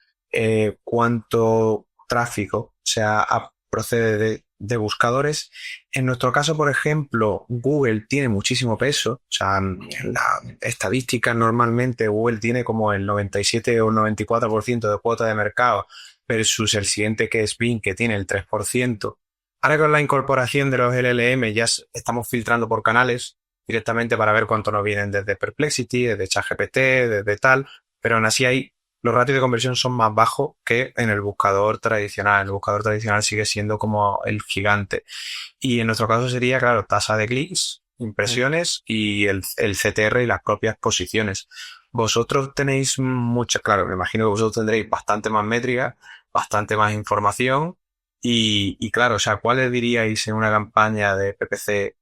cuánto tráfico, o sea, procede de buscadores. En nuestro caso, por ejemplo, Google tiene muchísimo peso. O sea, en la estadística normalmente Google tiene como el 97 o 94% de cuota de mercado versus el siguiente que es Bing, que tiene el 3%. Ahora con la incorporación de los LLM ya estamos filtrando por canales directamente para ver cuánto nos vienen desde Perplexity, desde ChatGPT, desde tal, pero aún así hay los ratios de conversión son más bajos que en el buscador tradicional. El buscador tradicional sigue siendo como el gigante. Y en nuestro caso sería, claro, tasa de clics, impresiones y el CTR y las propias posiciones. Vosotros tenéis claro, me imagino que vosotros tendréis bastante más métrica, bastante más información y claro, o sea, ¿cuáles diríais en una campaña de PPC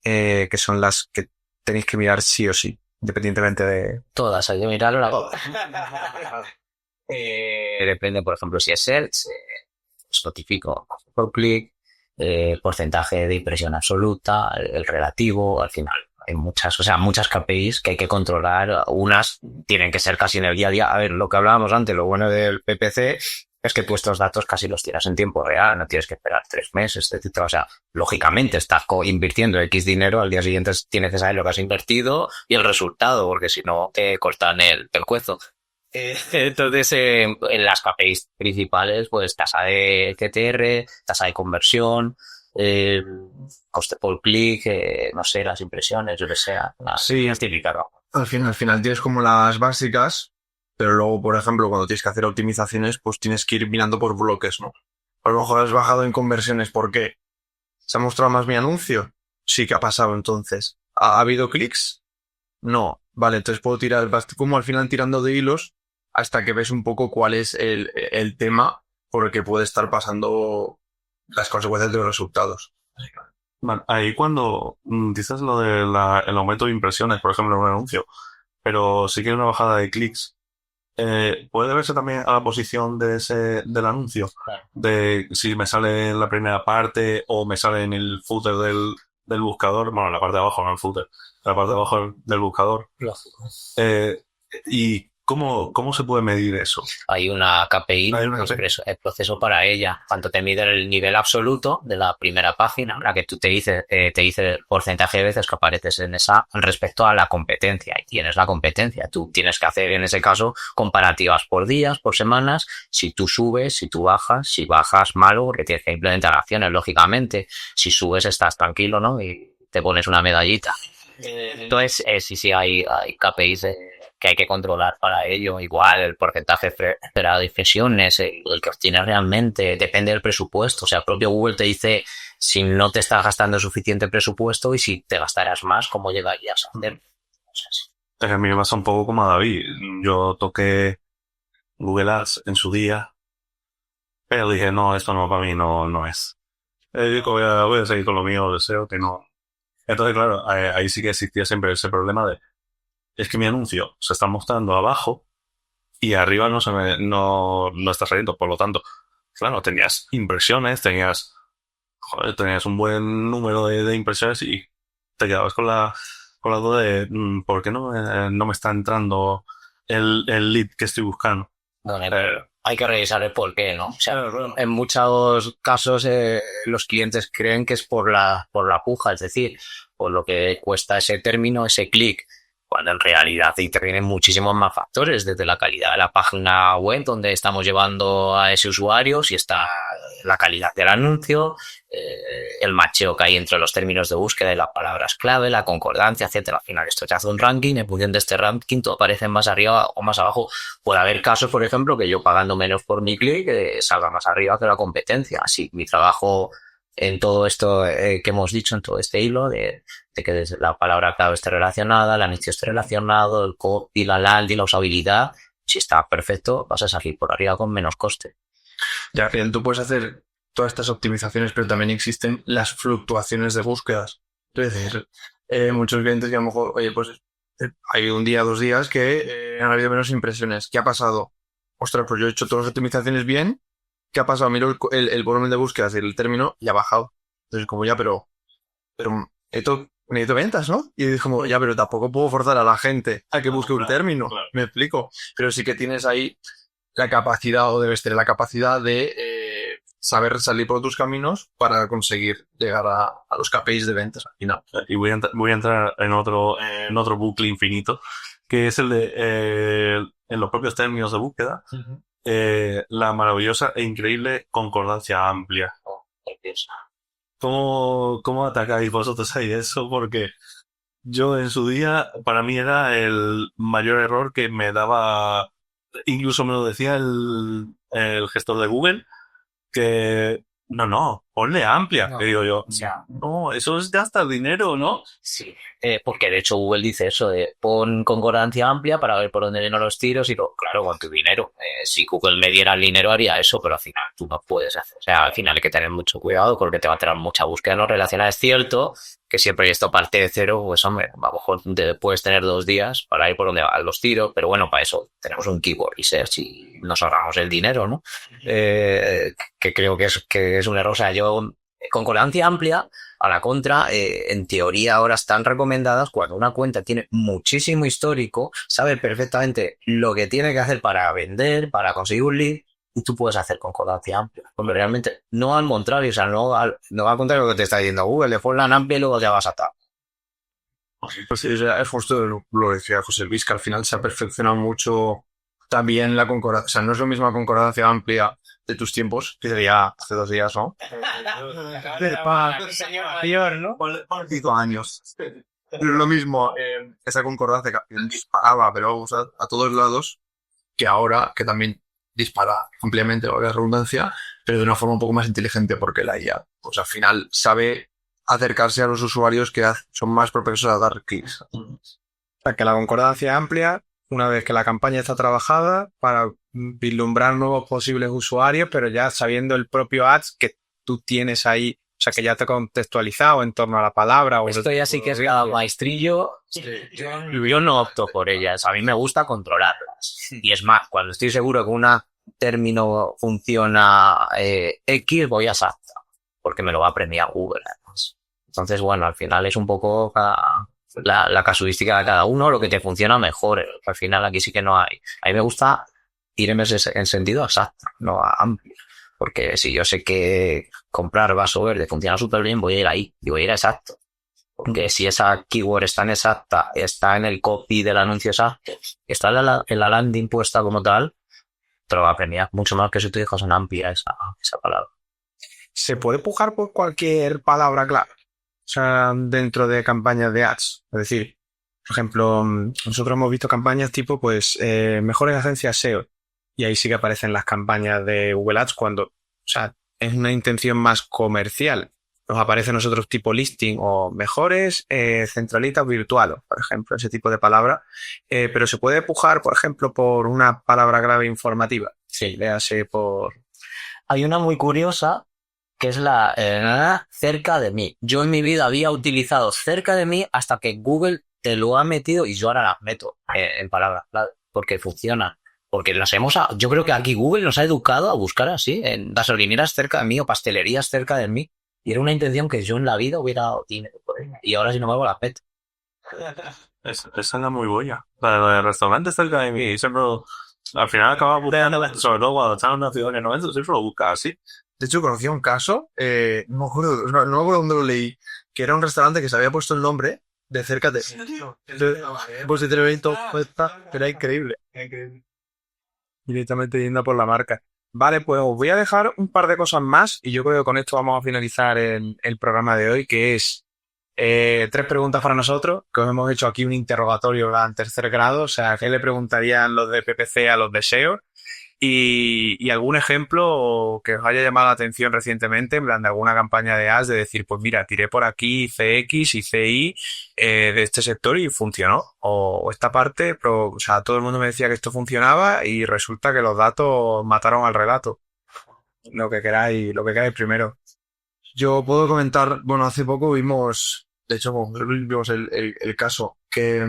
que son las que tenéis que mirar sí o sí, independientemente de... Todas, hay que mirarlo. Depende, por ejemplo, si es search, pues notifico por clic, porcentaje de impresión absoluta, el relativo, al final. Hay muchas KPIs que hay que controlar. Unas tienen que ser casi en el día a día. A ver, lo que hablábamos antes, lo bueno del PPC es que tú estos datos casi los tiras en tiempo real, no tienes que esperar 3 meses, etc. O sea, lógicamente estás invirtiendo X dinero, al día siguiente tienes que saber lo que has invertido y el resultado, porque si no te cortan el pescuezo. Entonces, en las KPIs principales, pues tasa de CTR, tasa de conversión, coste por clic, no sé, las impresiones, yo que sea, Sí. las típicas, ¿no? Al final tienes como las básicas, pero luego, por ejemplo, cuando tienes que hacer optimizaciones, pues tienes que ir mirando por bloques, ¿no? A lo mejor has bajado en conversiones, ¿por qué? ¿Se ha mostrado más mi anuncio? Sí, ¿qué ha pasado entonces? ¿Ha habido clics? No. Vale, entonces puedo tirar, vas como al final tirando de hilos hasta que ves un poco cuál es el tema por el que puede estar pasando las consecuencias de los resultados. Vale, ahí cuando dices lo del el aumento de impresiones, por ejemplo, en un anuncio, pero sí que hay una bajada de clics, puede verse también a la posición del anuncio, Claro. de si me sale en la primera parte o me sale en el footer del buscador, bueno, en la parte de abajo, no en el footer, en la parte de abajo del buscador. Lógico. ¿Y cómo se puede medir eso? Hay una KPI, Hay una KPI. el proceso para ella. Cuando te mide el nivel absoluto de la primera página, la que tú te dice el porcentaje de veces que apareces en esa respecto a la competencia. Y tienes la competencia. Tú tienes que hacer, en ese caso, comparativas por días, por semanas. Si tú subes, si tú bajas, si bajas malo, porque tienes que implementar acciones, lógicamente. Si subes, estás tranquilo, ¿no? Y te pones una medallita. Entonces, sí, hay KPIs que hay que controlar para ello. Igual el porcentaje esperado de impresiones, el que obtienes realmente, depende del presupuesto. O sea, el propio Google te dice si no te estás gastando suficiente presupuesto y si te gastarás más, cómo llegarías a hacer. O sea, sí. Es que a mí me pasa un poco como a David. Yo toqué Google Ads en su día, pero dije, no, esto no para mí no es. Voy a seguir con lo mío de SEO, que no. Entonces, claro, ahí sí que existía siempre ese problema de, es que mi anuncio se está mostrando abajo y arriba no está saliendo. Por lo tanto, claro, tenías impresiones, tenías un buen número de impresiones y te quedabas con la duda de ¿por qué no me está entrando el lead que estoy buscando? Bueno, hay que revisar el por qué, ¿no? O sea, en muchos casos los clientes creen que es por la puja, es decir, por lo que cuesta ese término, ese clic, cuando en realidad intervienen muchísimos más factores, desde la calidad de la página web donde estamos llevando a ese usuario, si está la calidad del anuncio, el macheo que hay entre los términos de búsqueda y las palabras clave, la concordancia, etcétera. Al final esto te hace un ranking, en función de este ranking todo aparece más arriba o más abajo. Puede haber casos, por ejemplo, que yo pagando menos por mi clic salga más arriba que la competencia. Así mi trabajo en todo esto que hemos dicho, en todo este hilo de que desde la palabra clave esté relacionada, el anuncio esté relacionado, el copy, la land y la usabilidad, si está perfecto, vas a salir por arriba con menos coste. Ya, bien, tú puedes hacer todas estas optimizaciones, pero también existen las fluctuaciones de búsquedas. Es decir, muchos clientes que a lo mejor, oye, pues hay un día, 2 días que han habido menos impresiones. ¿Qué ha pasado? ostras, pues yo he hecho todas las optimizaciones bien. ¿Qué ha pasado? Miro el volumen de búsquedas y el término y ha bajado. Entonces, como ya, pero necesito ventas, ¿no? Y es como, ya, pero tampoco puedo forzar a la gente a que busque un término. Claro. Me explico. Pero sí que tienes ahí la capacidad, o debes tener la capacidad de saber salir por tus caminos para conseguir llegar a los KPIs de ventas al final. Y voy a entrar en otro bucle infinito, que es el de, en los propios términos de búsqueda, la maravillosa e increíble concordancia amplia. ¿Cómo atacáis vosotros ahí eso? Porque yo en su día, para mí era el mayor error que me daba, incluso me lo decía el gestor de Google, que no, ponle amplia, No. que digo yo. O sea, No, eso es gastar dinero, ¿no? sí, porque de hecho Google dice eso de pon concordancia amplia para ver por dónde vienen los tiros y claro, con tu dinero. Si Google me diera el dinero haría eso, pero al final tú no puedes hacer. O sea, al final hay que tener mucho cuidado porque te va a traer mucha búsqueda no relacionada. Es cierto que si el proyecto parte de cero, pues hombre, a lo mejor puedes tener 2 días para ir por donde van los tiros, pero bueno, para eso tenemos un keyword research y nos ahorramos el dinero, ¿no? Que creo que es un error. O sea, yo concordancia amplia, a la contra, en teoría ahora están recomendadas cuando una cuenta tiene muchísimo histórico, sabe perfectamente lo que tiene que hacer para vender, para conseguir un lead, y tú puedes hacer concordancia amplia. Porque realmente no al contrario, o sea, no al contrario de lo que te está diciendo Google, de ponla amplia y luego ya vas a estar. Pues sí, o sea, es justo lo que decía José Luis, que al final se ha perfeccionado mucho también la concordancia. O sea, no es lo mismo la concordancia amplia de tus tiempos, que sería hace 2 días, ¿no? Mayor, ¿no? 5 años. Pero es lo mismo esa concordancia que disparaba, pero o sea, a todos lados, que ahora, que también dispara ampliamente, la redundancia, pero de una forma un poco más inteligente, porque la IA, pues al final sabe acercarse a los usuarios que son más propensos a dar clics. O sea, que la concordancia amplia, una vez que la campaña está trabajada, para vislumbrar nuevos posibles usuarios, pero ya sabiendo el propio ads que tú tienes ahí, o sea, que ya te ha contextualizado en torno a la palabra. Esto ya sí que es maestrillo. Yo no opto por ellas. A mí me gusta controlarlas. Y es más, cuando estoy seguro que una término funciona X, voy a SAP, porque me lo va a premiar Google, además. Entonces, bueno, al final es un poco la casuística de cada uno, lo que te funciona mejor. Al final aquí sí que no hay. A mí me gusta ir en sentido exacto, no a amplio. Porque si yo sé que comprar vaso verde funciona súper bien, voy a ir ahí y voy a ir a exacto. Porque si esa keyword está en exacta, está en el copy del anuncio exacto, está en la landing puesta como tal, te lo va a premiar mucho más que si tú dejas en amplia esa palabra. ¿Se puede pujar por cualquier palabra clave? O sea, dentro de campañas de ads. Es decir, por ejemplo, nosotros hemos visto campañas tipo, pues, mejores agencias SEO. Y ahí sí que aparecen las campañas de Google Ads cuando, o sea, es una intención más comercial. Nos aparece a nosotros tipo listing o mejores centralitas virtuales, por ejemplo, ese tipo de palabra. Pero se puede pujar, por ejemplo, por una palabra clave informativa. Sí. Léase por... Hay una muy curiosa que es la cerca de mí. Yo en mi vida había utilizado cerca de mí hasta que Google te lo ha metido y yo ahora las meto en palabras clave porque funciona. Porque yo creo que aquí Google nos ha educado a buscar así, en gasolineras cerca de mí o pastelerías cerca de mí. Y era una intención que yo en la vida hubiera dado dinero por ella. Y ahora si no me hago la meto. Esa era muy buena. La de restaurantes cerca de mí, siempre al final acaba buscando, sobre todo cuando estás en una ciudad que no es, siempre lo buscas así. De hecho, conocí un caso, no me acuerdo, no me acuerdo dónde lo leí, que era un restaurante que se había puesto el nombre de cerca de... Pues de Televento, era increíble. Directamente yendo por la marca. Vale, pues os voy a dejar un par de cosas más y yo creo que con esto vamos a finalizar el programa de hoy, que es 3 preguntas para nosotros, que os hemos hecho aquí un interrogatorio en tercer grado, o sea, ¿qué le preguntarían los de PPC a los de SEO? Y algún ejemplo que os haya llamado la atención recientemente, en plan de alguna campaña de ads, de decir, pues mira, tiré por aquí CX y CI de este sector y funcionó. O esta parte, pero, o sea, todo el mundo me decía que esto funcionaba y resulta que los datos mataron al relato. Lo que queráis primero. Yo puedo comentar, bueno, hace poco vimos, de hecho, vimos el caso, que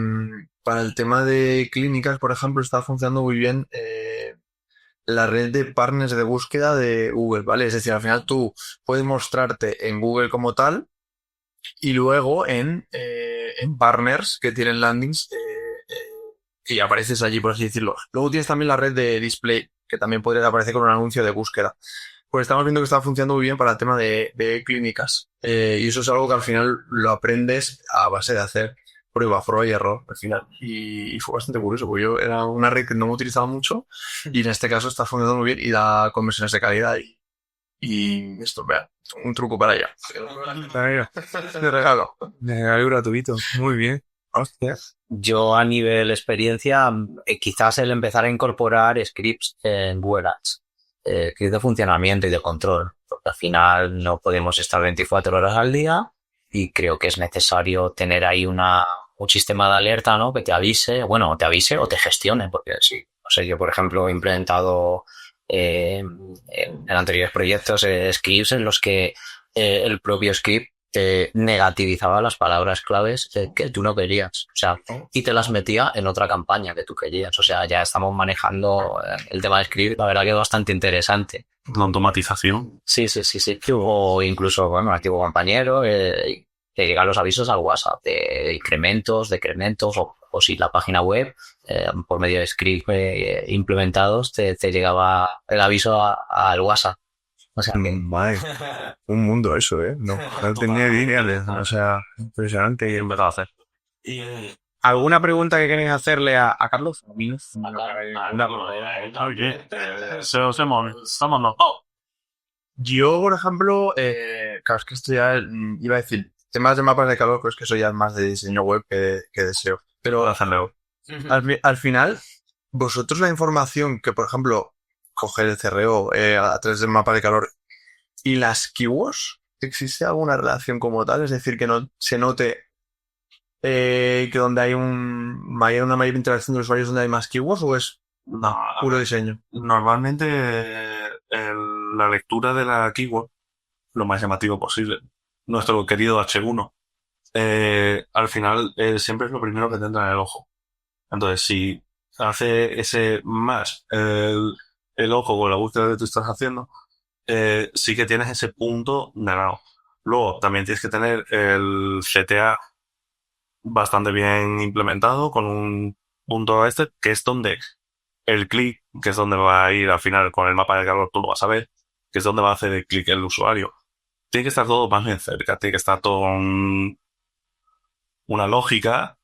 para el tema de clínicas, por ejemplo, está funcionando muy bien la red de partners de búsqueda de Google, ¿vale? Es decir, al final tú puedes mostrarte en Google como tal y luego en partners que tienen landings y apareces allí, por así decirlo. Luego tienes también la red de display, que también podría aparecer con un anuncio de búsqueda. Pues estamos viendo que está funcionando muy bien para el tema de clínicas. Y eso es algo que al final lo aprendes a base de hacer prueba y error al final. Y fue bastante curioso, porque yo era una red que no me utilizaba mucho y en este caso está funcionando muy bien y da conversiones de calidad y esto, vea, un truco para allá. De regalo. De regalo gratuito. Muy bien. Hostia. Yo a nivel experiencia, quizás el empezar a incorporar scripts en Google Ads, scripts de funcionamiento y de control, porque al final no podemos estar 24 horas al día y creo que es necesario tener ahí un sistema de alerta, ¿no? Que te avise, bueno, te avise o te gestione, porque sí, no sé, yo por ejemplo he implementado en anteriores proyectos scripts en los que el propio script negativizaba las palabras claves que tú no querías, o sea, y te las metía en otra campaña que tú querías, o sea, ya estamos manejando el tema de script, la verdad que es bastante interesante. La automatización. Sí. O incluso, bueno, un antiguo compañero, te llegan los avisos al WhatsApp de incrementos, decrementos, o si la página web, por medio de script implementados, te llegaba el aviso al WhatsApp. O sea, que Vale. Un mundo eso, ¿eh? No tenía ni idea de eso. O sea, impresionante. Y empezó a hacer. ¿Alguna pregunta que queréis hacerle a Carlos? Oye, vámonos. Yo, por ejemplo, claro, es que esto ya iba a decir temas de mapas de calor, pero es que eso ya es más de diseño web que de SEO. Pero Hacerlo. al final, vosotros la información que, por ejemplo, coger el CRO a través del mapa de calor y las keywords, ¿existe alguna relación como tal? Es decir, que no se note que donde hay una mayor interacción de los usuarios donde hay más keywords o es No, puro diseño. normalmente la lectura de la keyword, lo más llamativo posible. Nuestro querido H1, al final siempre es lo primero que tendrá en el ojo. Entonces, si hace ese más el ojo con la búsqueda que tú estás haciendo, sí que tienes ese punto ganado. Luego, también tienes que tener el CTA bastante bien implementado con un punto que es donde el clic, que es donde va a ir al final con el mapa de calor, tú lo vas a ver, que es donde va a hacer el clic el usuario. Tiene que estar todo más bien cerca, tiene que estar todo con una lógica.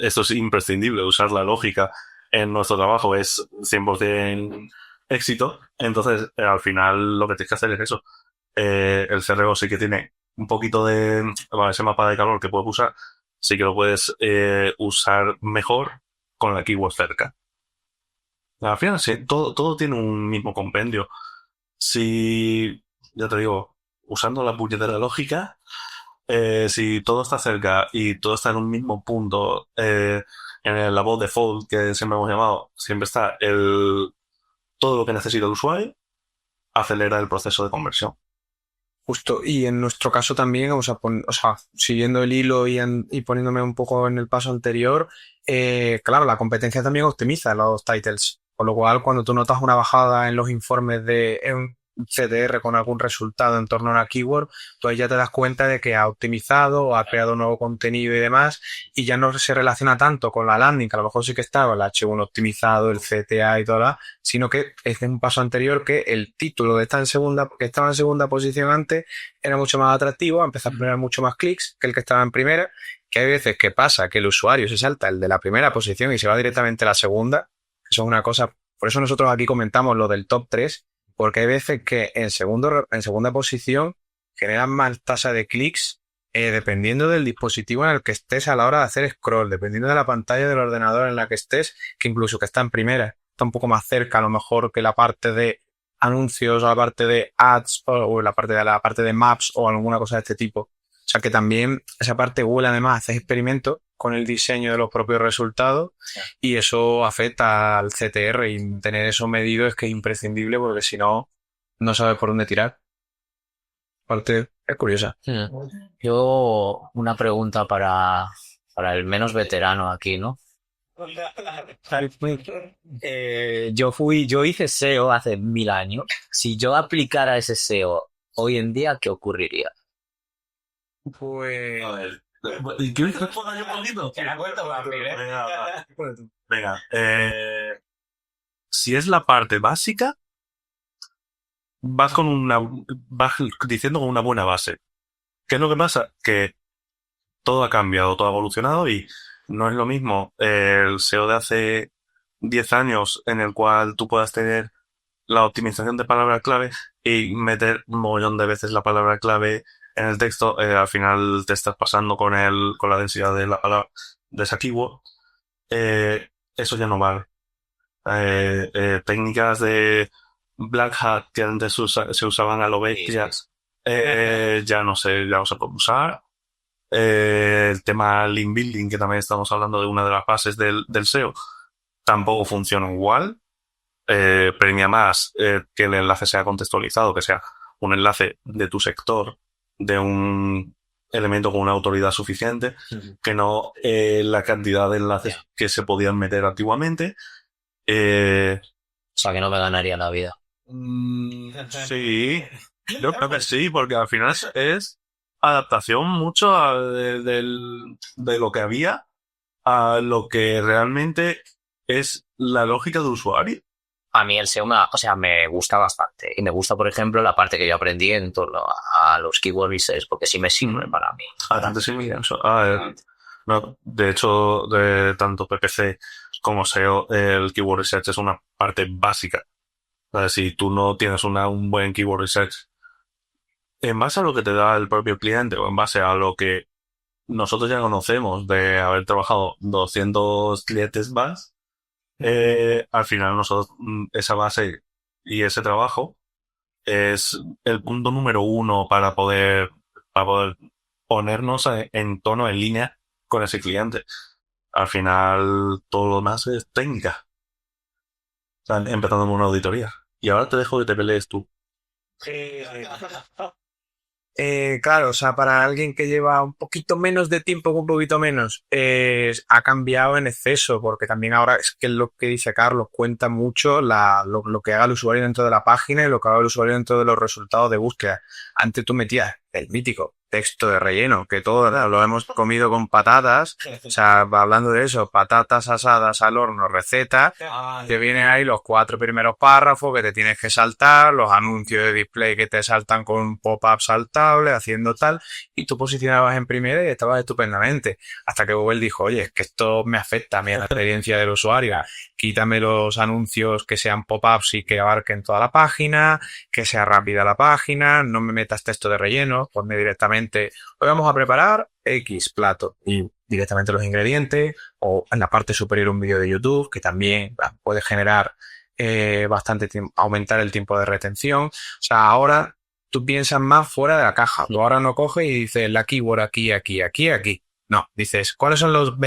Esto es imprescindible, usar la lógica en nuestro trabajo es 100% éxito. Entonces, al final lo que tienes que hacer es eso. El CRO sí que tiene un poquito de ese mapa de calor que puedes usar, sí que lo puedes usar mejor con la keyword cerca. Al final, sí, todo tiene un mismo compendio. Si, ya te digo, usando la puñetera lógica, si todo está cerca y todo está en un mismo punto, en la voz default que siempre hemos llamado, siempre está todo lo que necesita el usuario, acelera el proceso de conversión. Justo, y en nuestro caso también, o sea, siguiendo el hilo y poniéndome un poco en el paso anterior, claro, la competencia también optimiza los titles, con lo cual cuando tú notas una bajada en los informes de un CTR con algún resultado en torno a una keyword, tú ahí ya te das cuenta de que ha optimizado, ha creado nuevo contenido y demás, y ya no se relaciona tanto con la landing, que a lo mejor sí que estaba el H1 optimizado, el CTA y todo, sino que es un paso anterior que el título que estaba en segunda posición antes era mucho más atractivo, empezó a tener mucho más clics que el que estaba en primera, que hay veces que pasa que el usuario se salta el de la primera posición y se va directamente a la segunda, que eso es una cosa, por eso nosotros aquí comentamos lo del top 3, porque hay veces que en segunda posición generan más tasa de clics dependiendo del dispositivo en el que estés a la hora de hacer scroll, dependiendo de la pantalla del ordenador en la que estés, que incluso que está en primera, está un poco más cerca a lo mejor que la parte de anuncios o la parte de ads o la parte de maps o alguna cosa de este tipo. O sea que también esa parte Google además hace experimentos con el diseño de los propios resultados y eso afecta al CTR y tener eso medido es que es imprescindible porque si no, no sabes por dónde tirar. Parte es curiosa. Yo, una pregunta para el menos veterano aquí, ¿no? Yo hice SEO hace 1000 años. Si yo aplicara ese SEO hoy en día, ¿qué ocurriría? Pues... A ver. ¿Quieres que responda yo un poquito? Venga, va. Venga, si es la parte básica, vas diciendo con una buena base. ¿Qué es lo que pasa? Que todo ha cambiado, todo ha evolucionado y no es lo mismo el SEO de hace 10 años en el cual tú puedas tener la optimización de palabra clave y meter un montón de veces la palabra clave en el texto. Al final te estás pasando con la densidad de la palabra de esa keyword. Eso ya no vale. Técnicas de Black Hat que antes se usaban a lo bestia, ya no se puede usar. El tema link building, que también estamos hablando de una de las bases del SEO, tampoco funciona igual. Premia más que el enlace sea contextualizado, que sea un enlace de tu sector, de un elemento con una autoridad suficiente, que no la cantidad de enlaces que se podían meter antiguamente. O sea, que no me ganaría la vida. Sí, yo creo que sí, porque al final es adaptación mucho de lo que había a lo que realmente es la lógica de usuario. A mí el SEO me gusta bastante. Y me gusta, por ejemplo, la parte que yo aprendí en torno a los keyword research, porque sí me sirve para mí. Bastante similar. No, de hecho, de tanto PPC como SEO, el keyword research es una parte básica. O sea, si tú no tienes un buen keyword research, en base a lo que te da el propio cliente o en base a lo que nosotros ya conocemos de haber trabajado 200 clientes más, al final nosotros, esa base y ese trabajo es el punto número uno para poder ponernos en tono, en línea con ese cliente. Al final, todo lo demás es técnica. O sea, empezando con una auditoría. Y ahora te dejo que te pelees tú. Claro, o sea, para alguien que lleva un poquito menos de tiempo, un poquito menos, ha cambiado en exceso, porque también ahora es que lo que dice Carlos cuenta mucho lo que haga el usuario dentro de la página y lo que haga el usuario dentro de los resultados de búsqueda. Antes tú metías el mítico texto de relleno, que todo lo hemos comido con patatas, o sea, hablando de eso, patatas asadas al horno, receta, te vienen ahí los 4 primeros párrafos que te tienes que saltar, los anuncios de display que te saltan con un pop-up saltable, haciendo tal, y tú posicionabas en primera y estabas estupendamente. Hasta que Google dijo, oye, es que esto me afecta a mí a la experiencia del usuario, quítame los anuncios que sean pop-ups y que abarquen toda la página, que sea rápida la página, no me metas texto de relleno, ponme directamente, hoy vamos a preparar X plato y directamente los ingredientes, o en la parte superior un vídeo de YouTube que también puede generar bastante tiempo, aumentar el tiempo de retención. O sea, ahora tú piensas más fuera de la caja. Tú ahora no coges y dices la keyword aquí, aquí, aquí, aquí. No, dices, ¿cuáles son los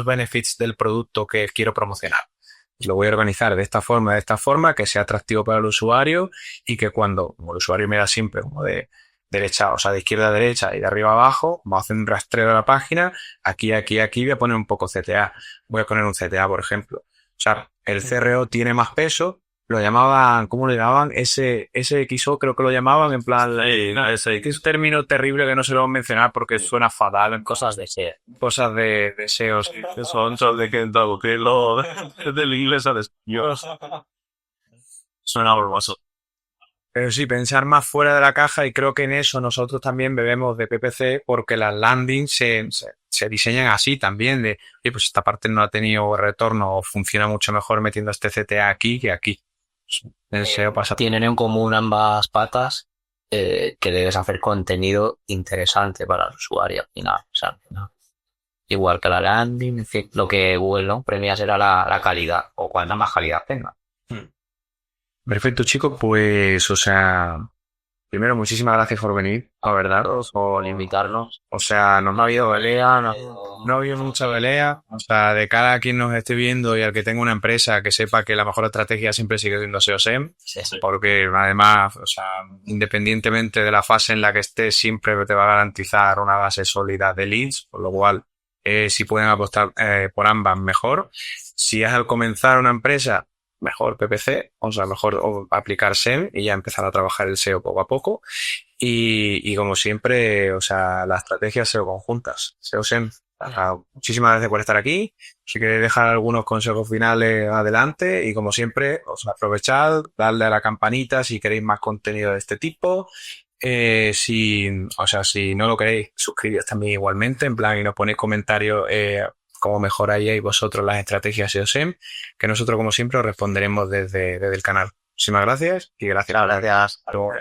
benefits del producto que quiero promocionar? Lo voy a organizar de esta forma, que sea atractivo para el usuario y que cuando, como el usuario mira siempre como de derecha, o sea, de izquierda a derecha y de arriba a abajo, vamos a hacer un rastreo de la página, aquí, aquí, aquí, voy a poner un poco CTA. Voy a poner un CTA, por ejemplo. O sea, el CRO tiene más peso, lo llamaban, ¿cómo le llamaban? SXO creo que lo llamaban, en plan, que es un término terrible que no se lo voy a mencionar porque suena fatal en Cosas de SEO. cosas de SEO. Sí. Que son de que lo del inglés al español. Suena horroroso. Pero sí, pensar más fuera de la caja y creo que en eso nosotros también bebemos de PPC porque las landings se diseñan así también de, oye, pues esta parte no ha tenido retorno o funciona mucho mejor metiendo este CTA aquí que aquí. En SEO pasa. Tienen en común ambas patas que debes hacer contenido interesante para el usuario al final. O sea, ¿no? Igual que la landing, en fin, lo que Google no premia será la calidad o cuanta más calidad tenga. Perfecto, chicos, pues, o sea, primero, muchísimas gracias por venir, la verdad. Por invitarnos. O sea, no ha habido pelea, no ha habido mucha pelea. O sea, de cara a quien nos esté viendo y al que tenga una empresa que sepa que la mejor estrategia siempre sigue siendo SEO-SEM, Sí. porque además, o sea, independientemente de la fase en la que estés, siempre te va a garantizar una base sólida de leads, por lo cual, si pueden apostar por ambas, mejor. Si es al comenzar una empresa, mejor PPC, o sea, mejor aplicar SEM y ya empezar a trabajar el SEO poco a poco. Y como siempre, o sea, las estrategias SEO conjuntas, SEO SEM. O sea, muchísimas gracias por estar aquí. Si queréis dejar algunos consejos finales, adelante. Y como siempre, os aprovechad, darle a la campanita si queréis más contenido de este tipo. Si no lo queréis, suscribíos también igualmente, en plan, y nos ponéis comentarios cómo mejoráis vosotros las estrategias SEO SEM, que nosotros, como siempre, os responderemos desde el canal. Muchísimas gracias y gracias. Gracias. Hasta luego.